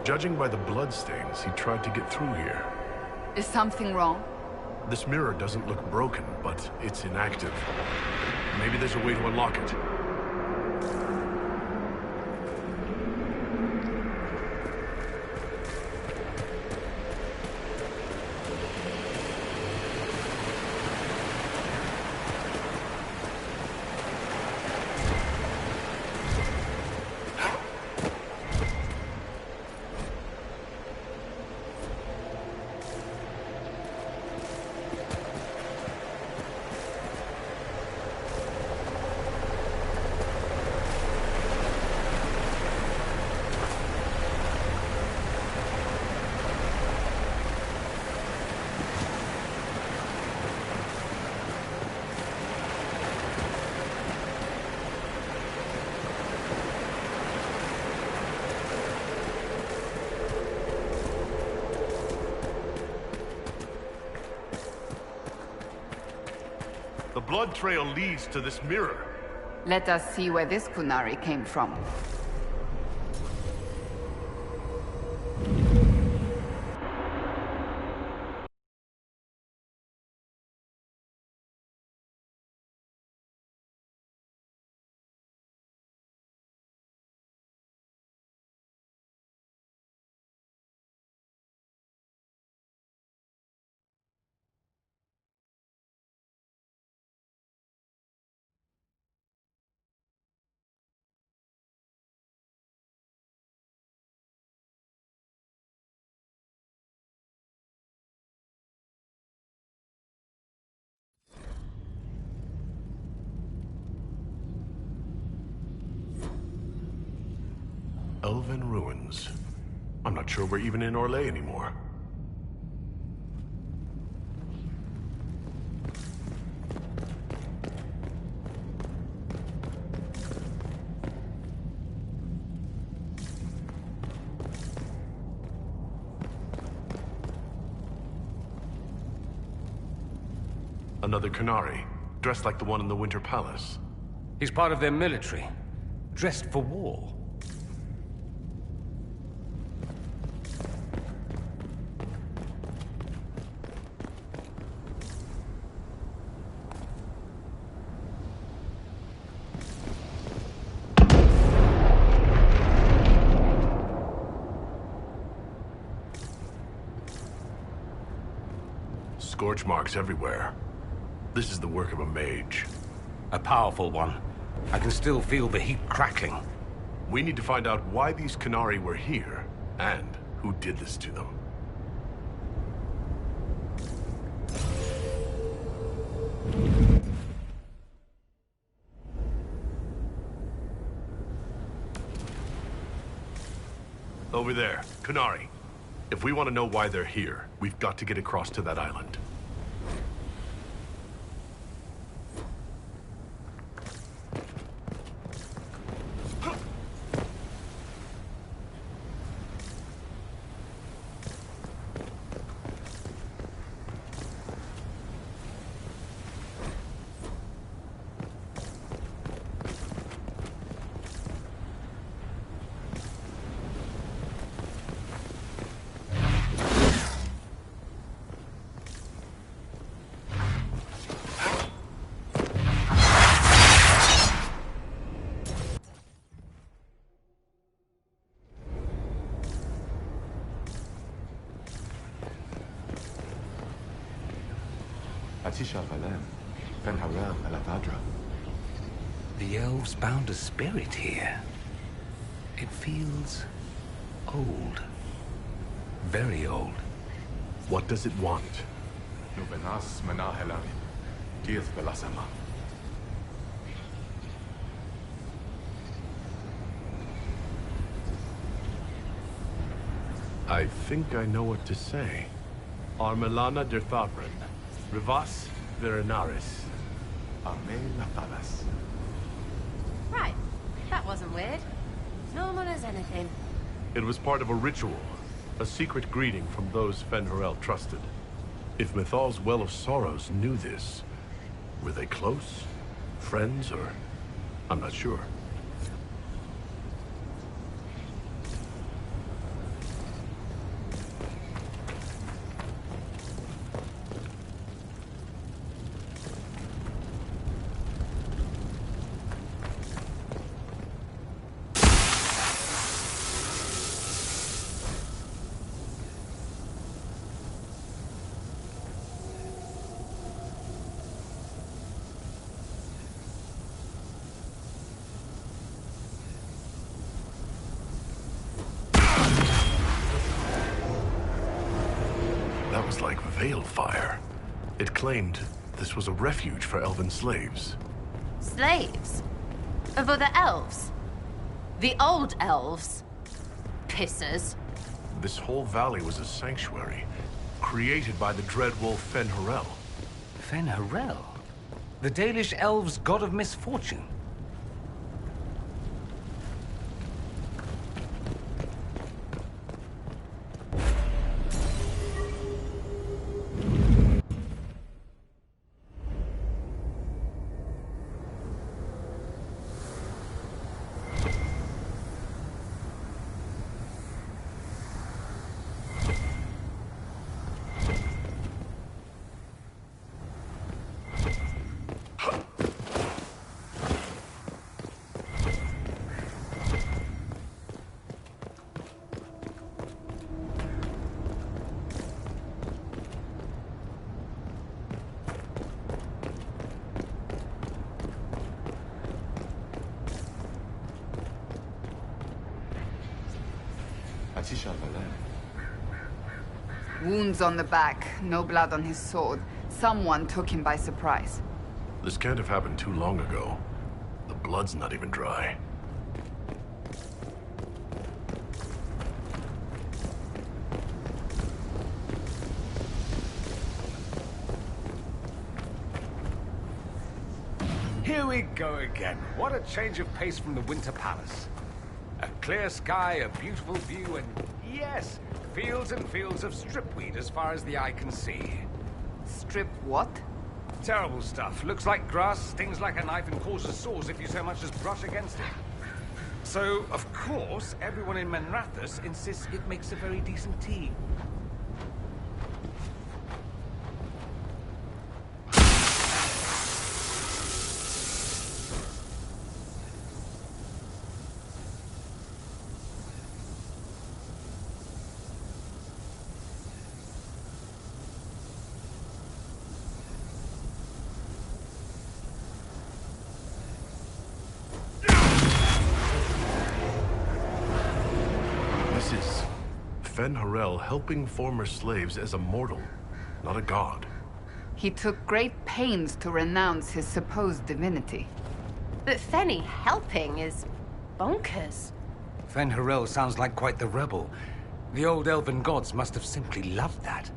Judging by the bloodstains, he tried to get through here. Is something wrong? This mirror doesn't look broken, but it's inactive. Maybe there's a way to unlock it. The blood trail leads to this mirror. Let us see where this Kunari came from. Elven ruins. I'm not sure we're even in Orlais anymore. Another Qunari, dressed like the one in the Winter Palace. He's part of their military, dressed for war. Scorch marks everywhere. This is the work of a mage. A powerful one. I can still feel the heat crackling. We need to find out why these Qunari were here, and who did this to them. Over there, Qunari. If we want to know why they're here, we've got to get across to that island. The elves bound a spirit here. It feels old. Very old. What does it want? I think I know what to say. Armelana der Thavren, Rivas Verenaris, Ame Nathalas. Right. That wasn't weird. Normal as anything. It was part of a ritual, a secret greeting from those Fen'Harel trusted. If Mythal's Well of Sorrows knew this, were they close? Friends, or... I'm not sure. That was like veil fire. It claimed this was a refuge for elven slaves. Slaves? Of other elves? The old elves? Pissers. This whole valley was a sanctuary, created by the dread wolf Fen'Harel. Fen'Harel? The Dalish elves' god of misfortune. Wounds on the back, no blood on his sword. Someone took him by surprise. This can't have happened too long ago. The blood's not even dry. Here we go again. What a change of pace from the Winter Palace. A clear sky, a beautiful view, and yes, fields and fields of stripweed as far as the eye can see. Strip what? Terrible stuff. Looks like grass, stings like a knife, and causes sores if you so much as brush against it. So, of course, everyone in Menrathus insists it makes a very decent tea. Fen'Harel helping former slaves as a mortal, not a god. He took great pains to renounce his supposed divinity. But Fenny helping is bonkers. Fen'Harel sounds like quite the rebel. The old elven gods must have simply loved that.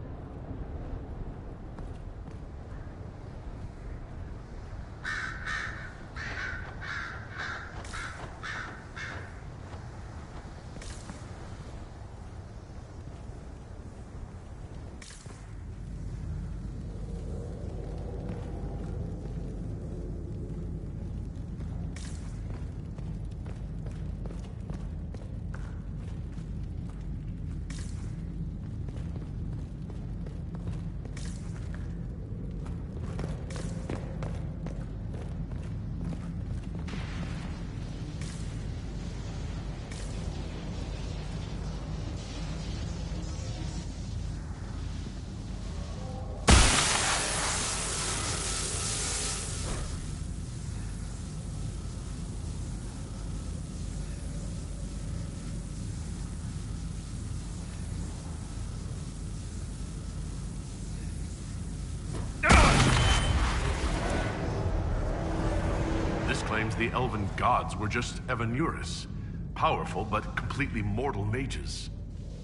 claims the elven gods were just Evanuris. Powerful, but completely mortal mages.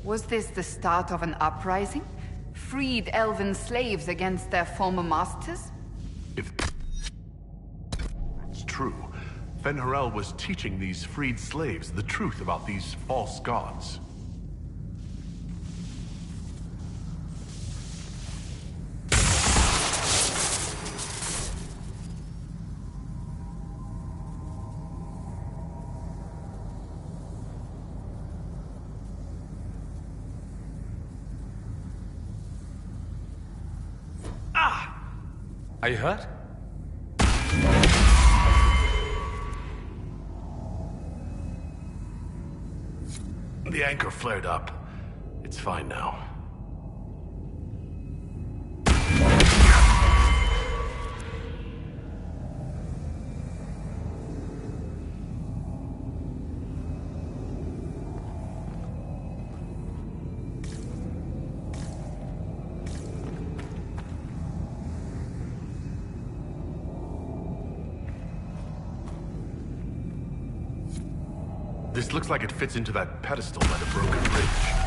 Was this the start of an uprising? Freed elven slaves against their former masters? If it's true, Fen'Harel was teaching these freed slaves the truth about these false gods. Are you hurt? The anchor flared up. It's fine now. This looks like it fits into that pedestal by the broken bridge.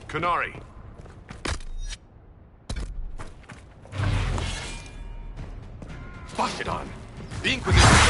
Qunari. Wash it on. The Inquisition.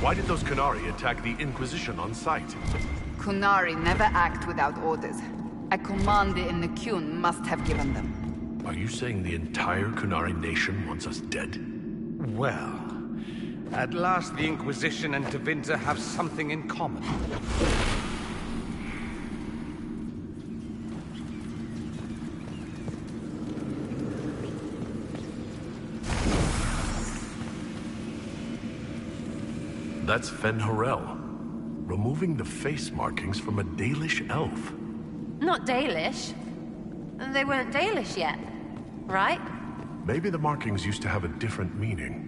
Why did those Qunari attack the Inquisition on sight? Qunari never act without orders. A commander in the Qun must have given them. Are you saying the entire Qunari nation wants us dead? Well, at last the Inquisition and Tevinter have something in common. That's Fen Harel, removing the face markings from a Dalish elf. Not Dalish. They weren't Dalish yet, right? Maybe the markings used to have a different meaning.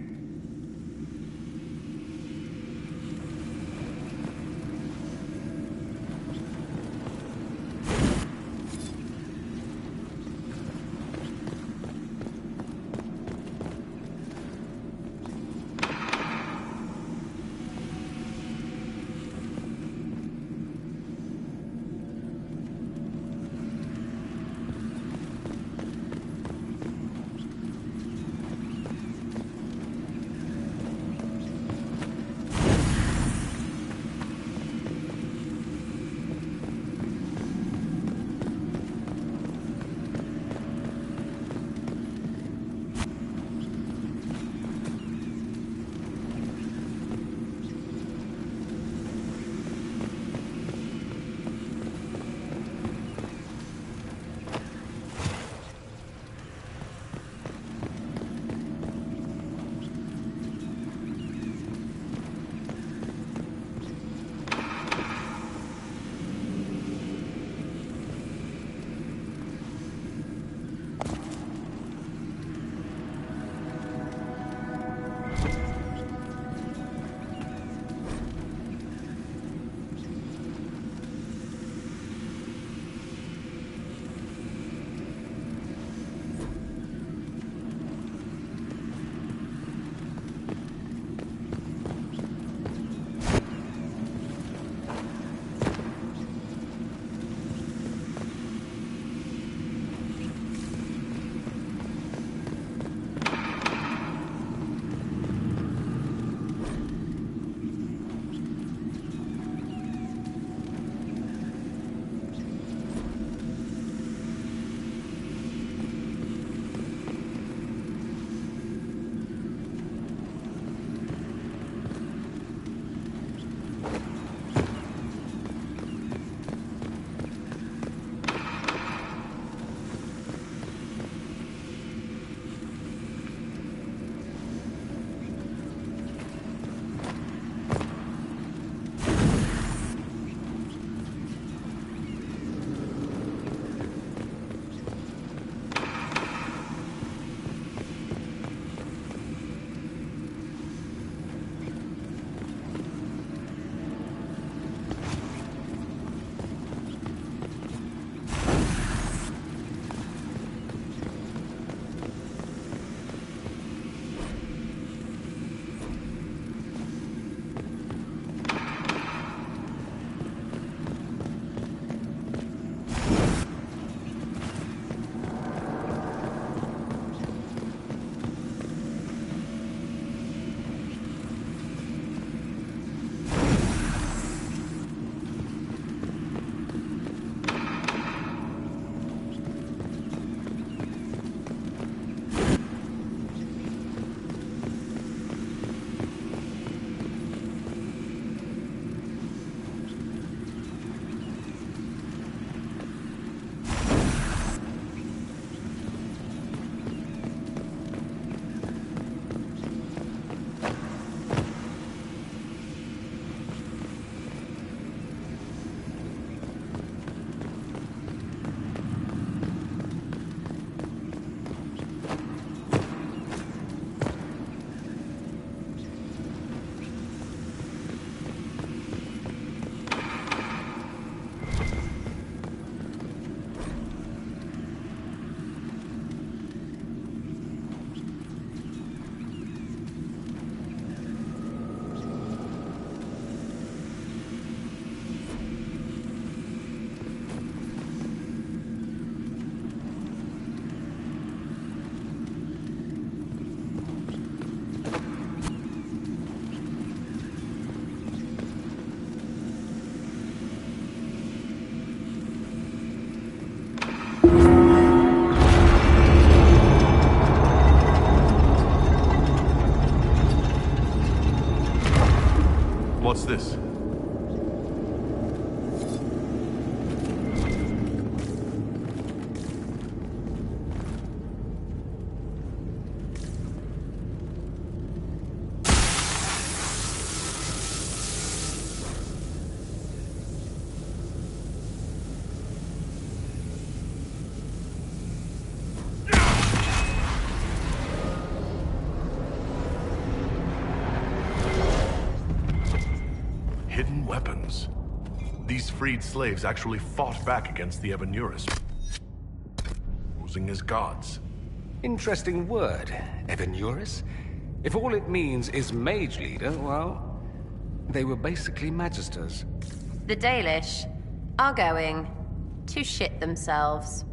What's this? Hidden weapons. These freed slaves actually fought back against the Ebenuris, posing as gods. Interesting word, Ebenuris. If all it means is mage leader, well, they were basically magisters. The Dalish are going to shit themselves.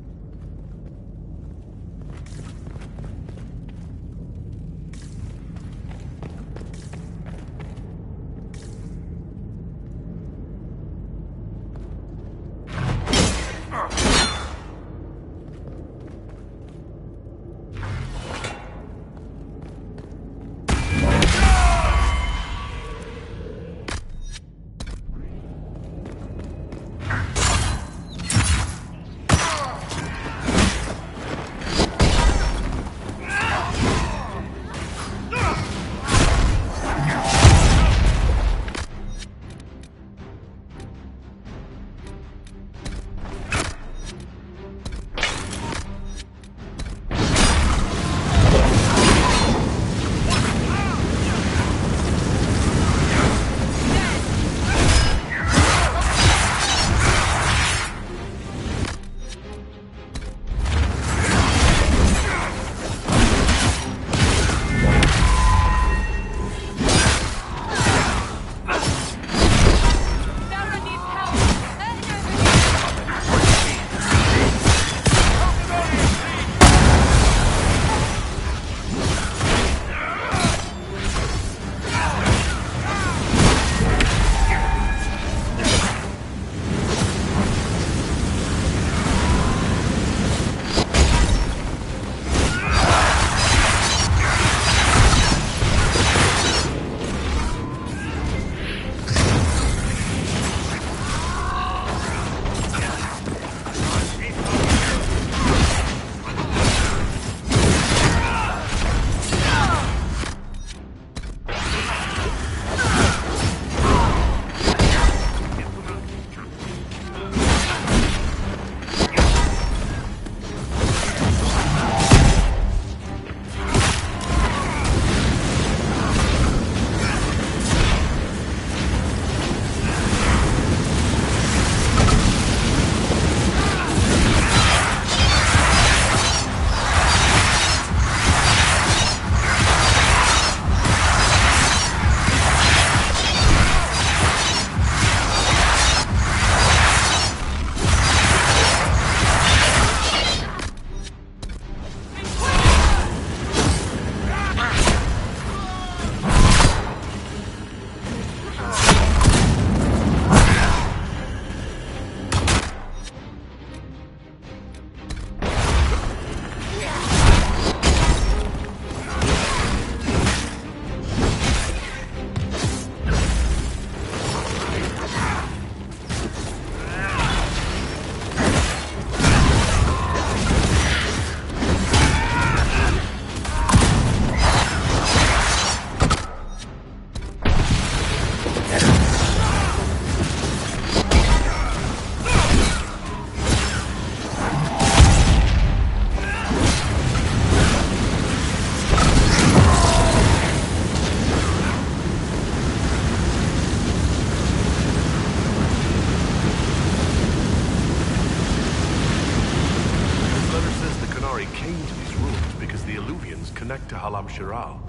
connect to Halam Shiral.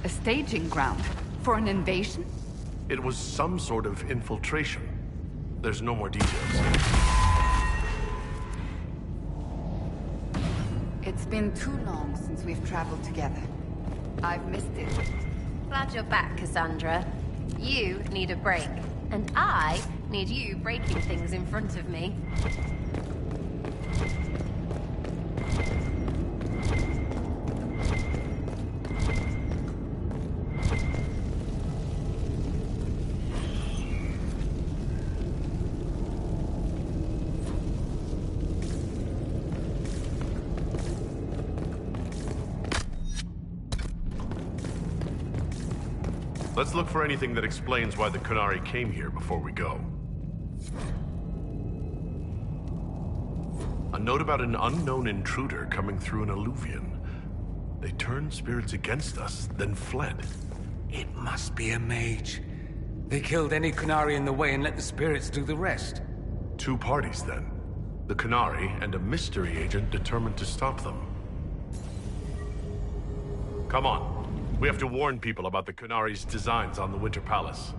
A staging ground for an invasion? It was some sort of infiltration. There's no more details. It's been too long since we've traveled together. I've missed it. Glad you're back, Cassandra. You need a break, and I need you breaking things in front of me. Let's look for anything that explains why the Qunari came here before we go. A note about an unknown intruder coming through an alluvion. They turned spirits against us, then fled. It must be a mage. They killed any Qunari in the way and let the spirits do the rest. Two parties, then. The Qunari and a mystery agent determined to stop them. Come on. We have to warn people about the Qunari's designs on the Winter Palace.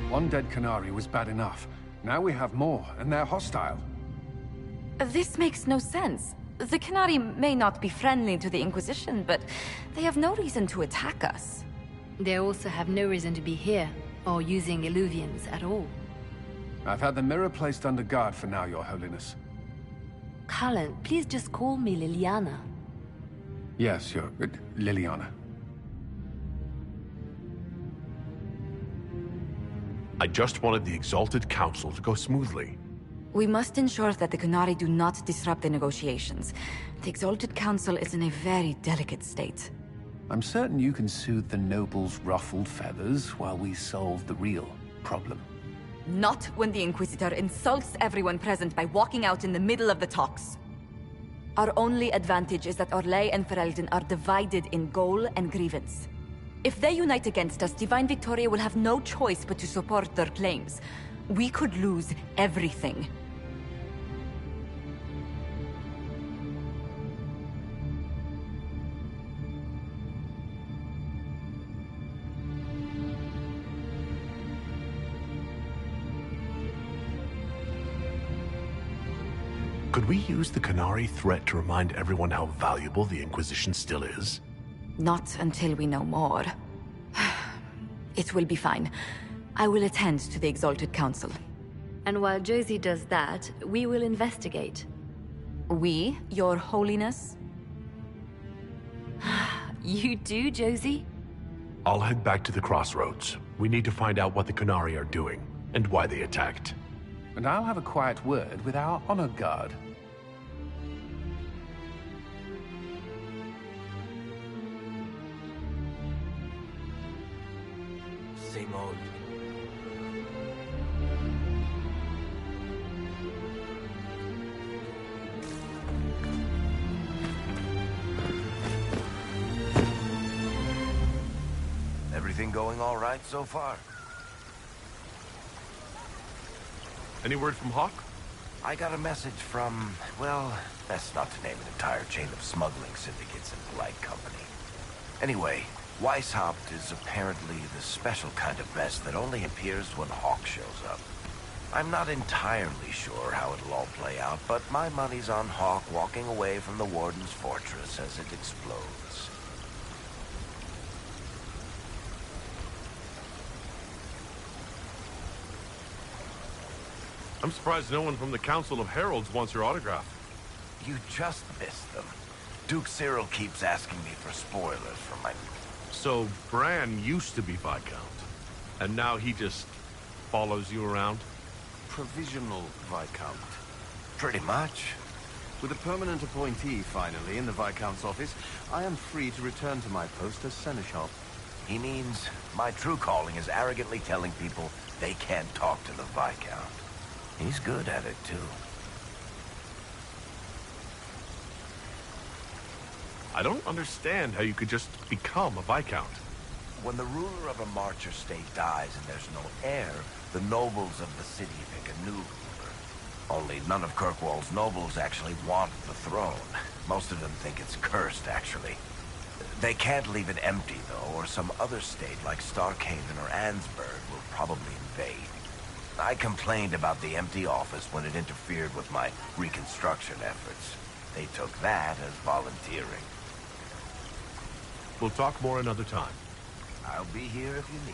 One dead Qunari was bad enough. Now we have more, and they're hostile. This makes no sense. The Qunari may not be friendly to the Inquisition, but they have no reason to attack us. They also have no reason to be here, or using illuvians at all. I've had the mirror placed under guard for now, Your Holiness. Cullen, please just call me Liliana. Yes, Liliana. I just wanted the Exalted Council to go smoothly. We must ensure that the Qunari do not disrupt the negotiations. The Exalted Council is in a very delicate state. I'm certain you can soothe the nobles' ruffled feathers while we solve the real problem. Not when the Inquisitor insults everyone present by walking out in the middle of the talks. Our only advantage is that Orlais and Ferelden are divided in goal and grievance. If they unite against us, Divine Victoria will have no choice but to support their claims. We could lose everything. Could we use the Qunari threat to remind everyone how valuable the Inquisition still is? Not until we know more. It will be fine. I will attend to the Exalted Council. And while Josie does that, we will investigate. We, Your Holiness? You do, Josie? I'll head back to the crossroads. We need to find out what the Qunari are doing, and why they attacked. And I'll have a quiet word with our honor guard. Same old. Everything going all right so far? Any word from Hawk? I got a message from, well, best not to name an entire chain of smuggling syndicates in polite company. Anyway, Weishaupt is apparently the special kind of mess that only appears when Hawk shows up. I'm not entirely sure how it'll all play out, but my money's on Hawk walking away from the Warden's fortress as it explodes. I'm surprised no one from the Council of Heralds wants your autograph. You just missed them. Duke Cyril keeps asking me for spoilers for my... So, Bran used to be Viscount, and now he just follows you around? Provisional Viscount. Pretty much. With a permanent appointee, finally, in the Viscount's office, I am free to return to my post as Seneschal. He means my true calling is arrogantly telling people they can't talk to the Viscount. He's good at it, too. I don't understand how you could just become a Viscount. when the ruler of a marcher state dies and there's no heir, the nobles of the city pick a new ruler. Only none of Kirkwall's nobles actually want the throne. Most of them think it's cursed, actually. They can't leave it empty, though, or some other state like Starkhaven or Ansburg will probably invade. I complained about the empty office when it interfered with my reconstruction efforts. They took that as volunteering. We'll talk more another time. I'll be here if you need me.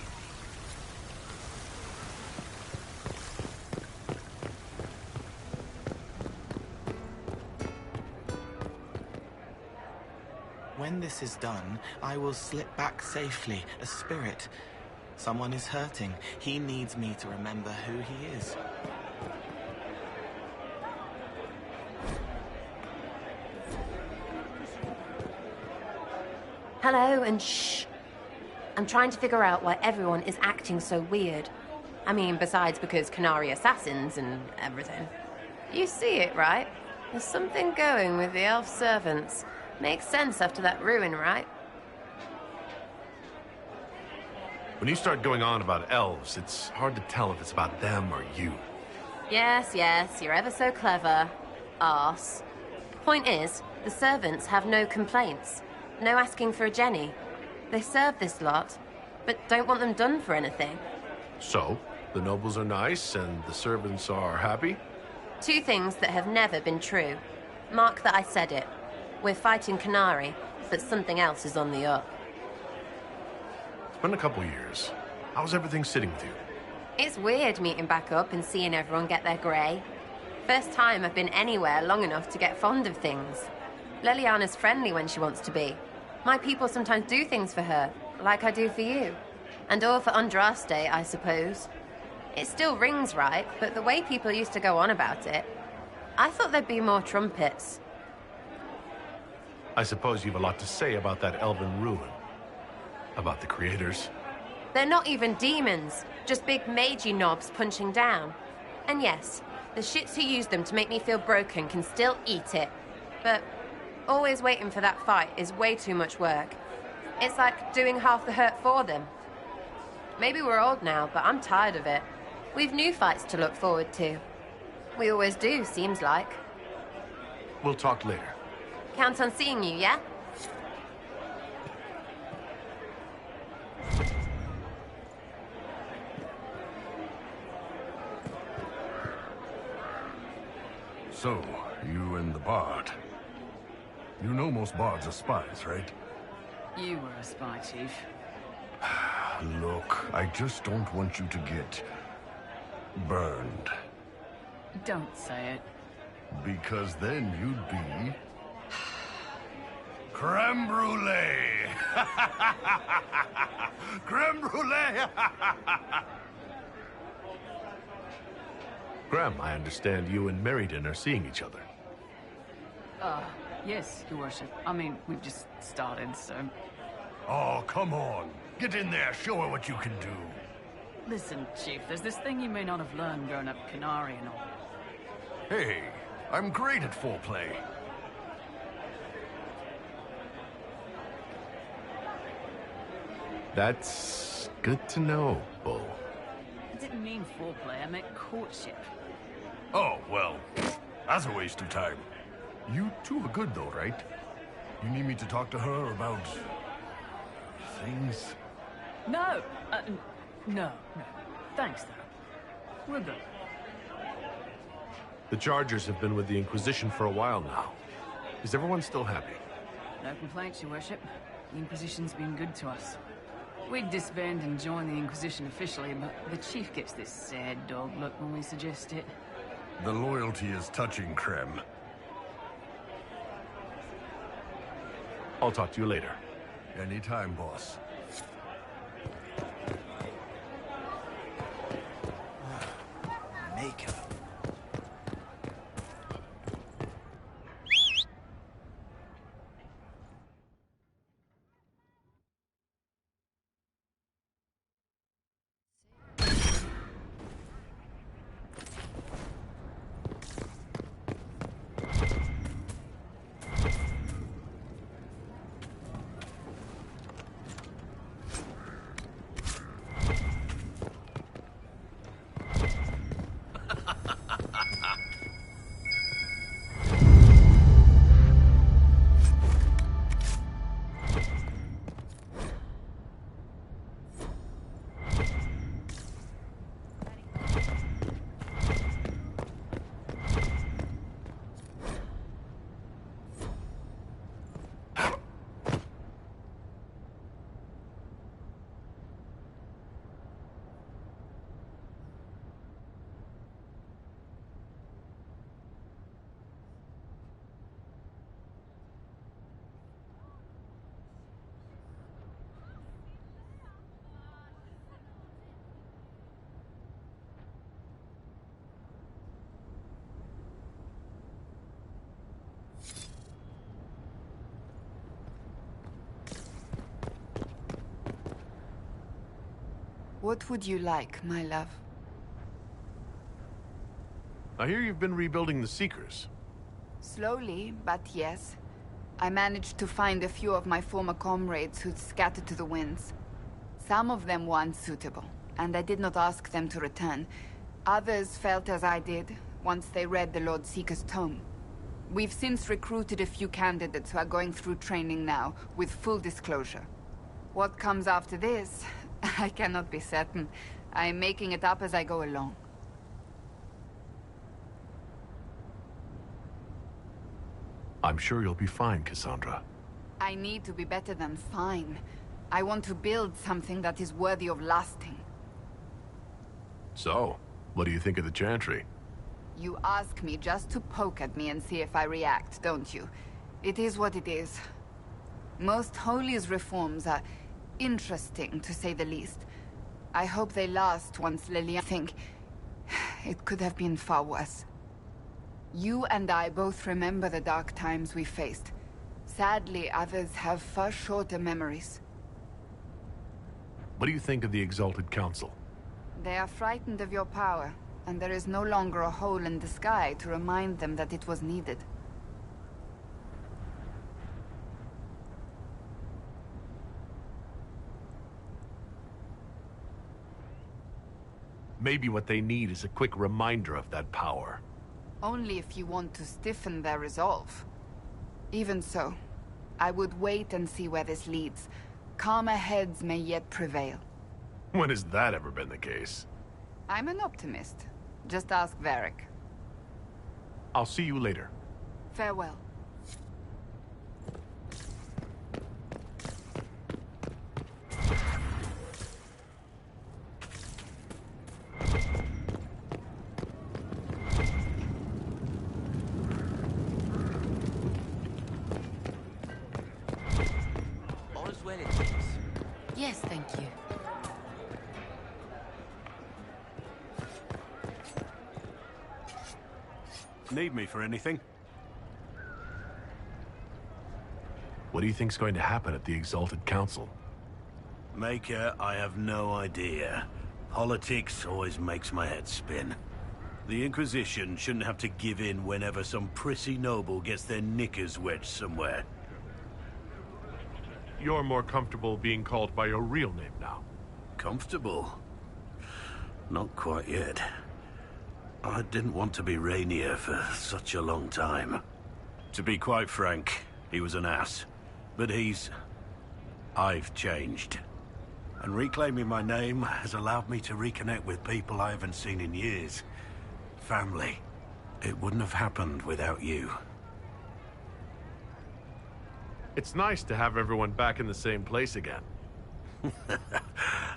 When this is done, I will slip back safely, a spirit. Someone is hurting. He needs me to remember who he is. Hello, and shh. I'm trying to figure out why everyone is acting so weird. I mean, besides because Canary assassins and everything. You see it, right? There's something going with the elf servants. Makes sense after that ruin, right? When you start going on about elves, it's hard to tell if it's about them or you. Yes, you're ever so clever. Arse. Point is, the servants have no complaints. No asking for a Jenny. They serve this lot, but don't want them done for anything. So, the nobles are nice and the servants are happy? Two things that have never been true. Mark that I said it. We're fighting Canary, but something else is on the up. It's been a couple years. How's everything sitting with you? It's weird meeting back up and seeing everyone get their grey. First time I've been anywhere long enough to get fond of things. Leliana's friendly when she wants to be. My people sometimes do things for her, like I do for you. And all for Andraste, I suppose. It still rings right, but the way people used to go on about it, I thought there'd be more trumpets. I suppose you've a lot to say about that elven ruin. About the creators. They're not even demons, just big magey knobs punching down. And yes, the shits who use them to make me feel broken can still eat it. But always waiting for that fight is way too much work. It's like doing half the hurt for them. Maybe we're old now, but I'm tired of it. We've new fights to look forward to. We always do, seems like. We'll talk later. Count on seeing you, yeah? So, you and the bard. You know most bards are spies, right? You were a spy, Chief. Look, I just don't want you to get burned. Don't say it. Because then you'd be creme brulee. Creme brulee. Graham, I understand you and Meriden are seeing each other. Yes, Your Worship. I mean, we've just started, so... Oh, come on. Get in there, show her what you can do. Listen, Chief, there's this thing you may not have learned growing up Canary and all. Hey, I'm great at foreplay. That's good to know, Bull. I didn't mean foreplay, I meant courtship. Oh, well, that's a waste of time. You two are good though, right? You need me to talk to her about... things? No! No. Thanks, though. We're good. The Chargers have been with the Inquisition for a while now. Is everyone still happy? No complaints, Your Worship. The Inquisition's been good to us. We'd disband and join the Inquisition officially, but the Chief gets this sad dog look when we suggest it. The loyalty is touching, Krem. I'll talk to you later. Anytime, boss. Makeup. What would you like, my love? I hear you've been rebuilding the Seekers. Slowly, but yes. I managed to find a few of my former comrades who'd scattered to the winds. Some of them were unsuitable, and I did not ask them to return. Others felt as I did, once they read the Lord Seeker's tome. We've since recruited a few candidates who are going through training now, with full disclosure. What comes after this, I cannot be certain. I'm making it up as I go along. I'm sure you'll be fine, Cassandra. I need to be better than fine. I want to build something that is worthy of lasting. So, what do you think of the Chantry? You ask me just to poke at me and see if I react, don't you? It is what it is. Most Holy's reforms are interesting, to say the least. I hope they last once Liliana... I think it could have been far worse. You and I both remember the dark times we faced. Sadly, others have far shorter memories. What do you think of the Exalted Council? They are frightened of your power, and there is no longer a hole in the sky to remind them that it was needed. Maybe what they need is a quick reminder of that power. Only if you want to stiffen their resolve. Even so, I would wait and see where this leads. Calmer heads may yet prevail. When has that ever been the case? I'm an optimist. Just ask Varric. I'll see you later. Farewell. Yes, thank you. Need me for anything? What do you think's going to happen at the Exalted Council? Maker, I have no idea. Politics always makes my head spin. The Inquisition shouldn't have to give in whenever some prissy noble gets their knickers wedged somewhere. You're more comfortable being called by your real name now. Comfortable? Not quite yet. I didn't want to be Rainier for such a long time. To be quite frank, he was an ass. But I've changed. And reclaiming my name has allowed me to reconnect with people I haven't seen in years. Family. It wouldn't have happened without you. It's nice to have everyone back in the same place again.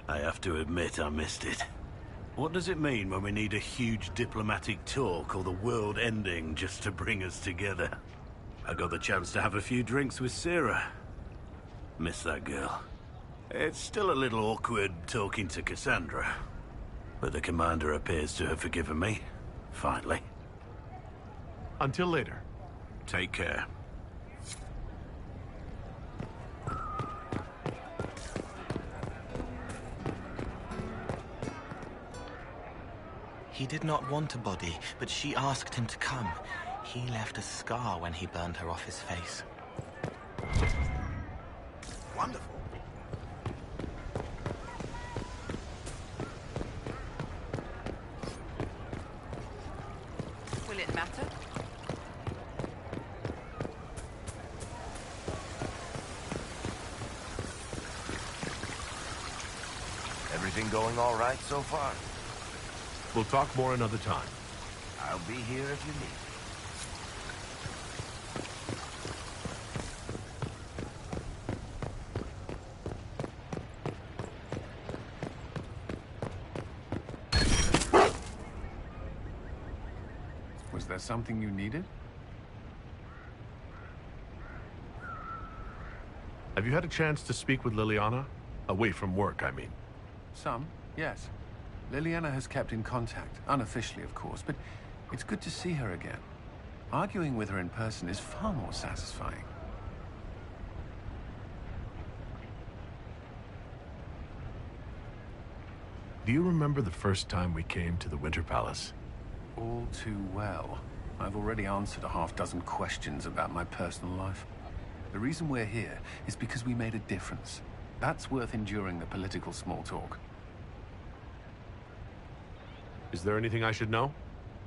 I have to admit I missed it. What does it mean when we need a huge diplomatic talk or the world ending just to bring us together? I got the chance to have a few drinks with Sarah. Miss that girl. It's still a little awkward talking to Cassandra. But the commander appears to have forgiven me. Finally. Until later. Take care. He did not want a body, but she asked him to come. He left a scar when he burned her off his face. Wonderful. Will it matter? Everything going all right so far? We'll talk more another time. I'll be here if you need me. Was there something you needed? Have you had a chance to speak with Liliana? Away from work, I mean. Some, yes. Liliana has kept in contact, unofficially of course, but it's good to see her again. Arguing with her in person is far more satisfying. Do you remember the first time we came to the Winter Palace? All too well. I've already answered a half-dozen questions about my personal life. The reason we're here is because we made a difference. That's worth enduring the political small talk. Is there anything I should know?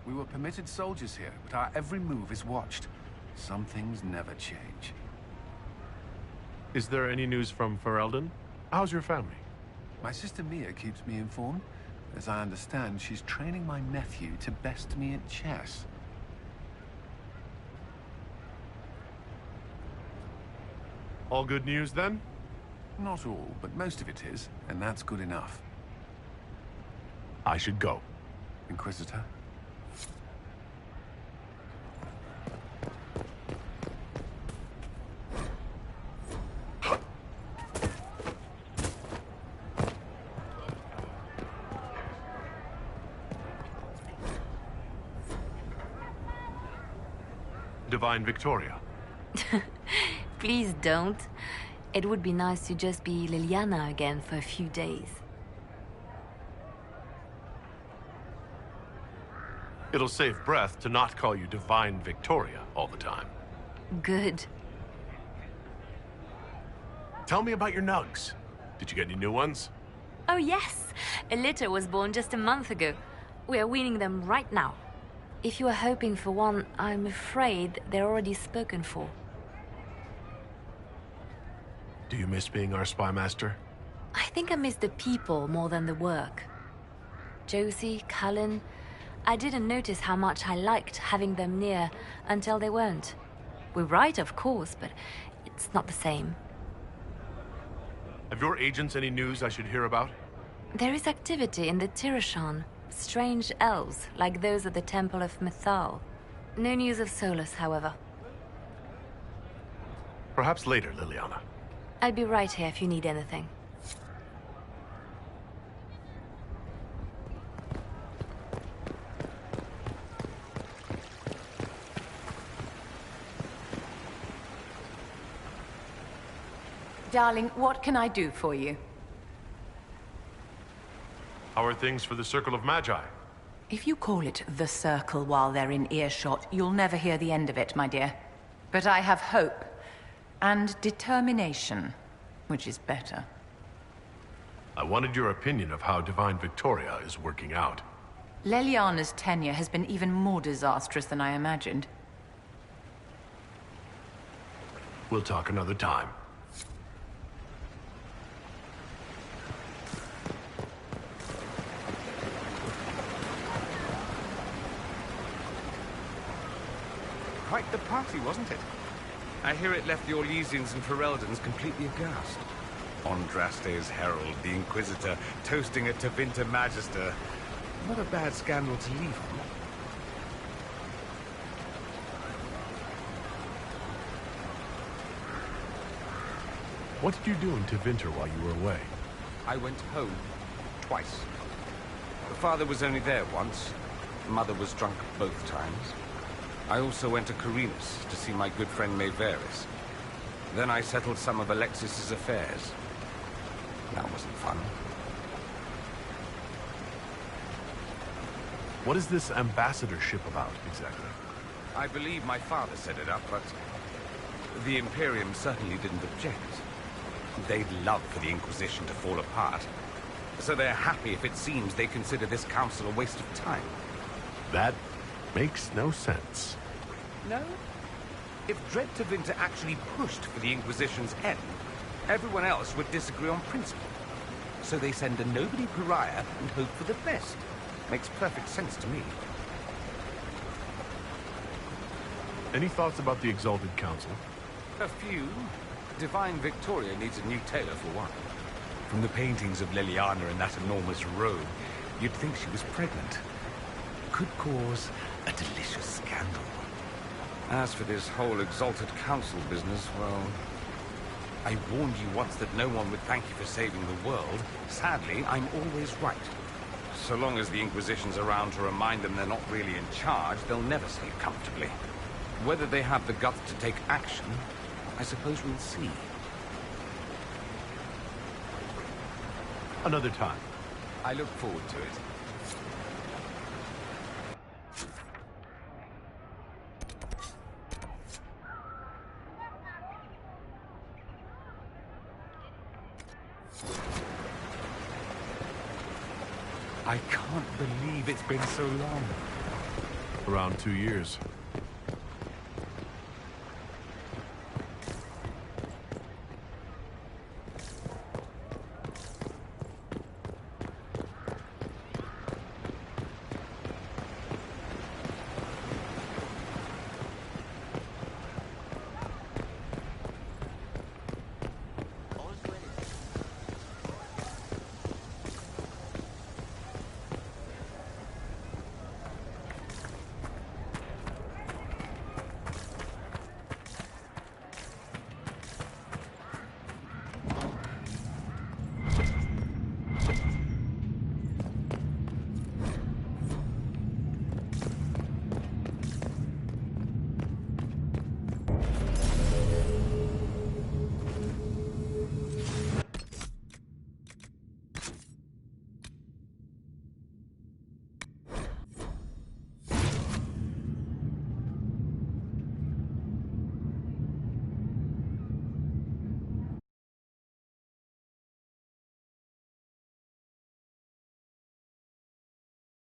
We were permitted soldiers here, but our every move is watched. Some things never change. Is there any news from Ferelden? How's your family? My sister Mia keeps me informed. As I understand, she's training my nephew to best me at chess. All good news, then? Not all, but most of it is, and that's good enough. I should go. Inquisitor? Divine Victoria. Please don't. It would be nice to just be Liliana again for a few days. It'll save breath to not call you Divine Victoria all the time. Good. Tell me about your nugs. Did you get any new ones? Oh yes! A litter was born just a month ago. We are weaning them right now. If you are hoping for one, I'm afraid they're already spoken for. Do you miss being our spy master? I think I miss the people more than the work. Josie, Cullen, I didn't notice how much I liked having them near until they weren't. We're right, of course, but it's not the same. Have your agents any news I should hear about? There is activity in the Tirashan. Strange elves, like those at the Temple of Mythal. No news of Solus, however. Perhaps later, Liliana. I'll be right here if you need anything. Darling, what can I do for you? How are things for the Circle of Magi? If you call it the Circle while they're in earshot, you'll never hear the end of it, my dear. But I have hope. And determination, which is better. I wanted your opinion of how Divine Victoria is working out. Leliana's tenure has been even more disastrous than I imagined. We'll talk another time. Quite the party, wasn't it? I hear it left the Orlesians and Fereldans completely aghast. Andraste's herald, the Inquisitor, toasting a Tevinter Magister. Not a bad scandal to leave on. What did you do in Tevinter while you were away? I went home. Twice. Father was only there once. Mother was drunk both times. I also went to Carinus to see my good friend Maeveris. Then I settled some of Alexis's affairs. That wasn't fun. What is this ambassadorship about, exactly? I believe my father set it up, but the Imperium certainly didn't object. They'd love for the Inquisition to fall apart, so they're happy if it seems they consider this council a waste of time. That makes no sense. No? If Dread Tevinter actually pushed for the Inquisition's end, everyone else would disagree on principle. So they send a nobody pariah and hope for the best. Makes perfect sense to me. Any thoughts about the Exalted Council? A few. Divine Victoria needs a new tailor for one. From the paintings of Liliana in that enormous robe, you'd think she was pregnant. Could cause a delicious scandal. As for this whole Exalted Council business, well, I warned you once that no one would thank you for saving the world. Sadly, I'm always right. So long as the Inquisition's around to remind them they're not really in charge, they'll never sleep comfortably. Whether they have the guts to take action, I suppose we'll see. Another time. I look forward to it. I can't believe it's been so long. Around 2 years.